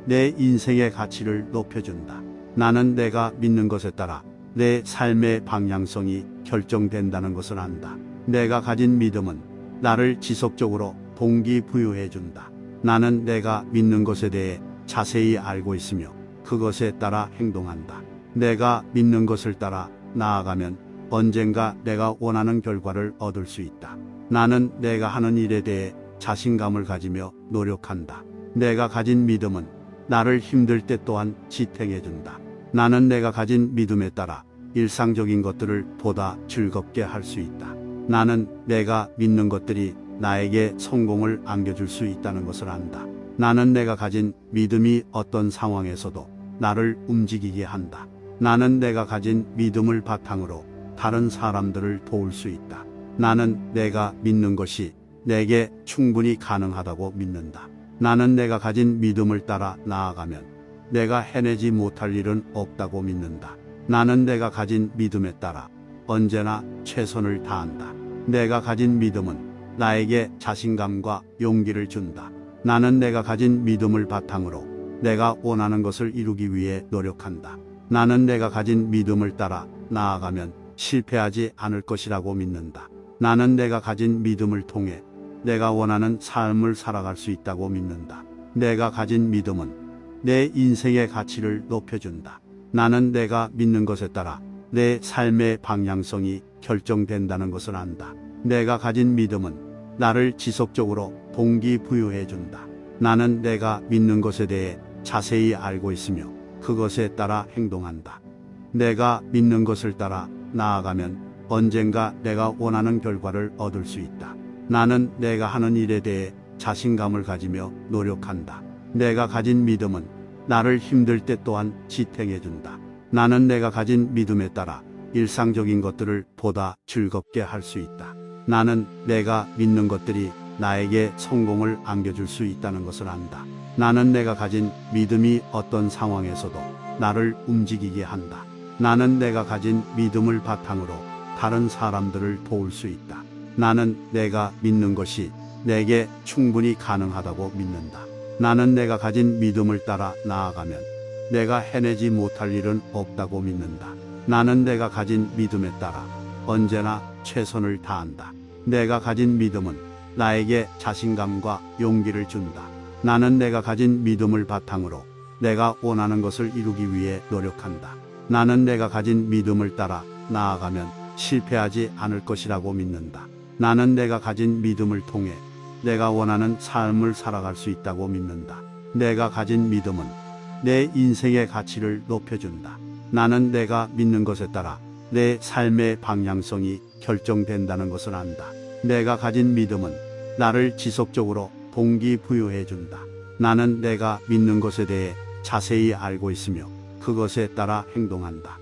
내 인생의 가치를 높여준다. 나는 내가 믿는 것에 따라 내 삶의 방향성이 결정된다는 것을 안다. 내가 가진 믿음은 나를 지속적으로 동기부여해 준다. 나는 내가 믿는 것에 대해 자세히 알고 있으며 그것에 따라 행동한다. 내가 믿는 것을 따라 나아가면 언젠가 내가 원하는 결과를 얻을 수 있다. 나는 내가 하는 일에 대해 자신감을 가지며 노력한다. 내가 가진 믿음은 나를 힘들 때 또한 지탱해 준다. 나는 내가 가진 믿음에 따라 일상적인 것들을 보다 즐겁게 할 수 있다. 나는 내가 믿는 것들이 나에게 성공을 안겨줄 수 있다는 것을 안다. 나는 내가 가진 믿음이 어떤 상황에서도 나를 움직이게 한다. 나는 내가 가진 믿음을 바탕으로 다른 사람들을 도울 수 있다. 나는 내가 믿는 것이 내게 충분히 가능하다고 믿는다. 나는 내가 가진 믿음을 따라 나아가면 내가 해내지 못할 일은 없다고 믿는다. 나는 내가 가진 믿음에 따라 언제나 최선을 다한다. 내가 가진 믿음은 나에게 자신감과 용기를 준다. 나는 내가 가진 믿음을 바탕으로 내가 원하는 것을 이루기 위해 노력한다. 나는 내가 가진 믿음을 따라 나아가면 실패하지 않을 것이라고 믿는다. 나는 내가 가진 믿음을 통해 내가 원하는 삶을 살아갈 수 있다고 믿는다. 내가 가진 믿음은 내 인생의 가치를 높여준다. 나는 내가 믿는 것에 따라 내 삶의 방향성이 결정된다는 것을 안다. 내가 가진 믿음은 나를 지속적으로 동기부여해 준다. 나는 내가 믿는 것에 대해 자세히 알고 있으며 그것에 따라 행동한다. 내가 믿는 것을 따라 나아가면 언젠가 내가 원하는 결과를 얻을 수 있다. 나는 내가 하는 일에 대해 자신감을 가지며 노력한다. 내가 가진 믿음은 나를 힘들 때 또한 지탱해 준다. 나는 내가 가진 믿음에 따라 일상적인 것들을 보다 즐겁게 할 수 있다. 나는 내가 믿는 것들이 나에게 성공을 안겨줄 수 있다는 것을 안다. 나는 내가 가진 믿음이 어떤 상황에서도 나를 움직이게 한다. 나는 내가 가진 믿음을 바탕으로 다른 사람들을 도울 수 있다. 나는 내가 믿는 것이 내게 충분히 가능하다고 믿는다. 나는 내가 가진 믿음을 따라 나아가면 내가 해내지 못할 일은 없다고 믿는다. 나는 내가 가진 믿음에 따라 언제나 최선을 다한다. 내가 가진 믿음은 나에게 자신감과 용기를 준다. 나는 내가 가진 믿음을 바탕으로 내가 원하는 것을 이루기 위해 노력한다. 나는 내가 가진 믿음을 따라 나아가면 실패하지 않을 것이라고 믿는다. 나는 내가 가진 믿음을 통해 내가 원하는 삶을 살아갈 수 있다고 믿는다. 내가 가진 믿음은 내 인생의 가치를 높여준다. 나는 내가 믿는 것에 따라 내 삶의 방향성이 결정된다는 것을 안다. 내가 가진 믿음은 나를 지속적으로 동기부여해 준다. 나는 내가 믿는 것에 대해 자세히 알고 있으며 그것에 따라 행동한다.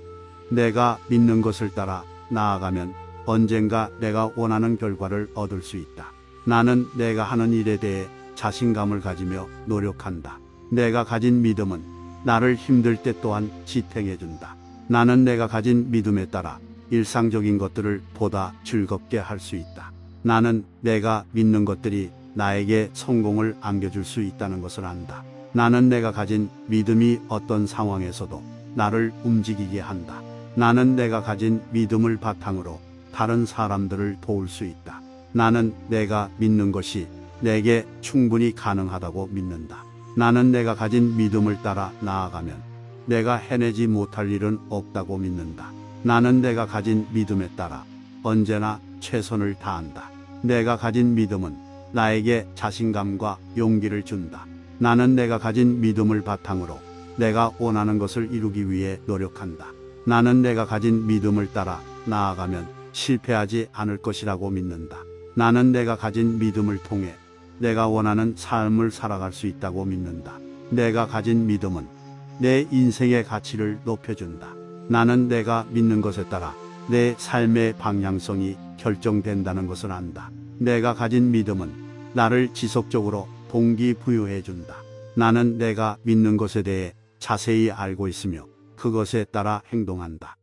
내가 믿는 것을 따라 나아가면 언젠가 내가 원하는 결과를 얻을 수 있다. 나는 내가 하는 일에 대해 자신감을 가지며 노력한다. 내가 가진 믿음은 나를 힘들 때 또한 지탱해 준다. 나는 내가 가진 믿음에 따라 일상적인 것들을 보다 즐겁게 할 수 있다. 나는 내가 믿는 것들이 나에게 성공을 안겨줄 수 있다는 것을 안다. 나는 내가 가진 믿음이 어떤 상황에서도 나를 움직이게 한다. 나는 내가 가진 믿음을 바탕으로 다른 사람들을 도울 수 있다. 나는 내가 믿는 것이 내게 충분히 가능하다고 믿는다. 나는 내가 가진 믿음을 따라 나아가면 내가 해내지 못할 일은 없다고 믿는다. 나는 내가 가진 믿음에 따라 언제나 최선을 다한다. 내가 가진 믿음은 나에게 자신감과 용기를 준다. 나는 내가 가진 믿음을 바탕으로 내가 원하는 것을 이루기 위해 노력한다. 나는 내가 가진 믿음을 따라 나아가면 실패하지 않을 것이라고 믿는다. 나는 내가 가진 믿음을 통해 내가 원하는 삶을 살아갈 수 있다고 믿는다. 내가 가진 믿음은 내 인생의 가치를 높여준다. 나는 내가 믿는 것에 따라 내 삶의 방향성이 결정된다는 것을 안다. 내가 가진 믿음은 나를 지속적으로 동기부여해 준다. 나는 내가 믿는 것에 대해 자세히 알고 있으며 그것에 따라 행동한다.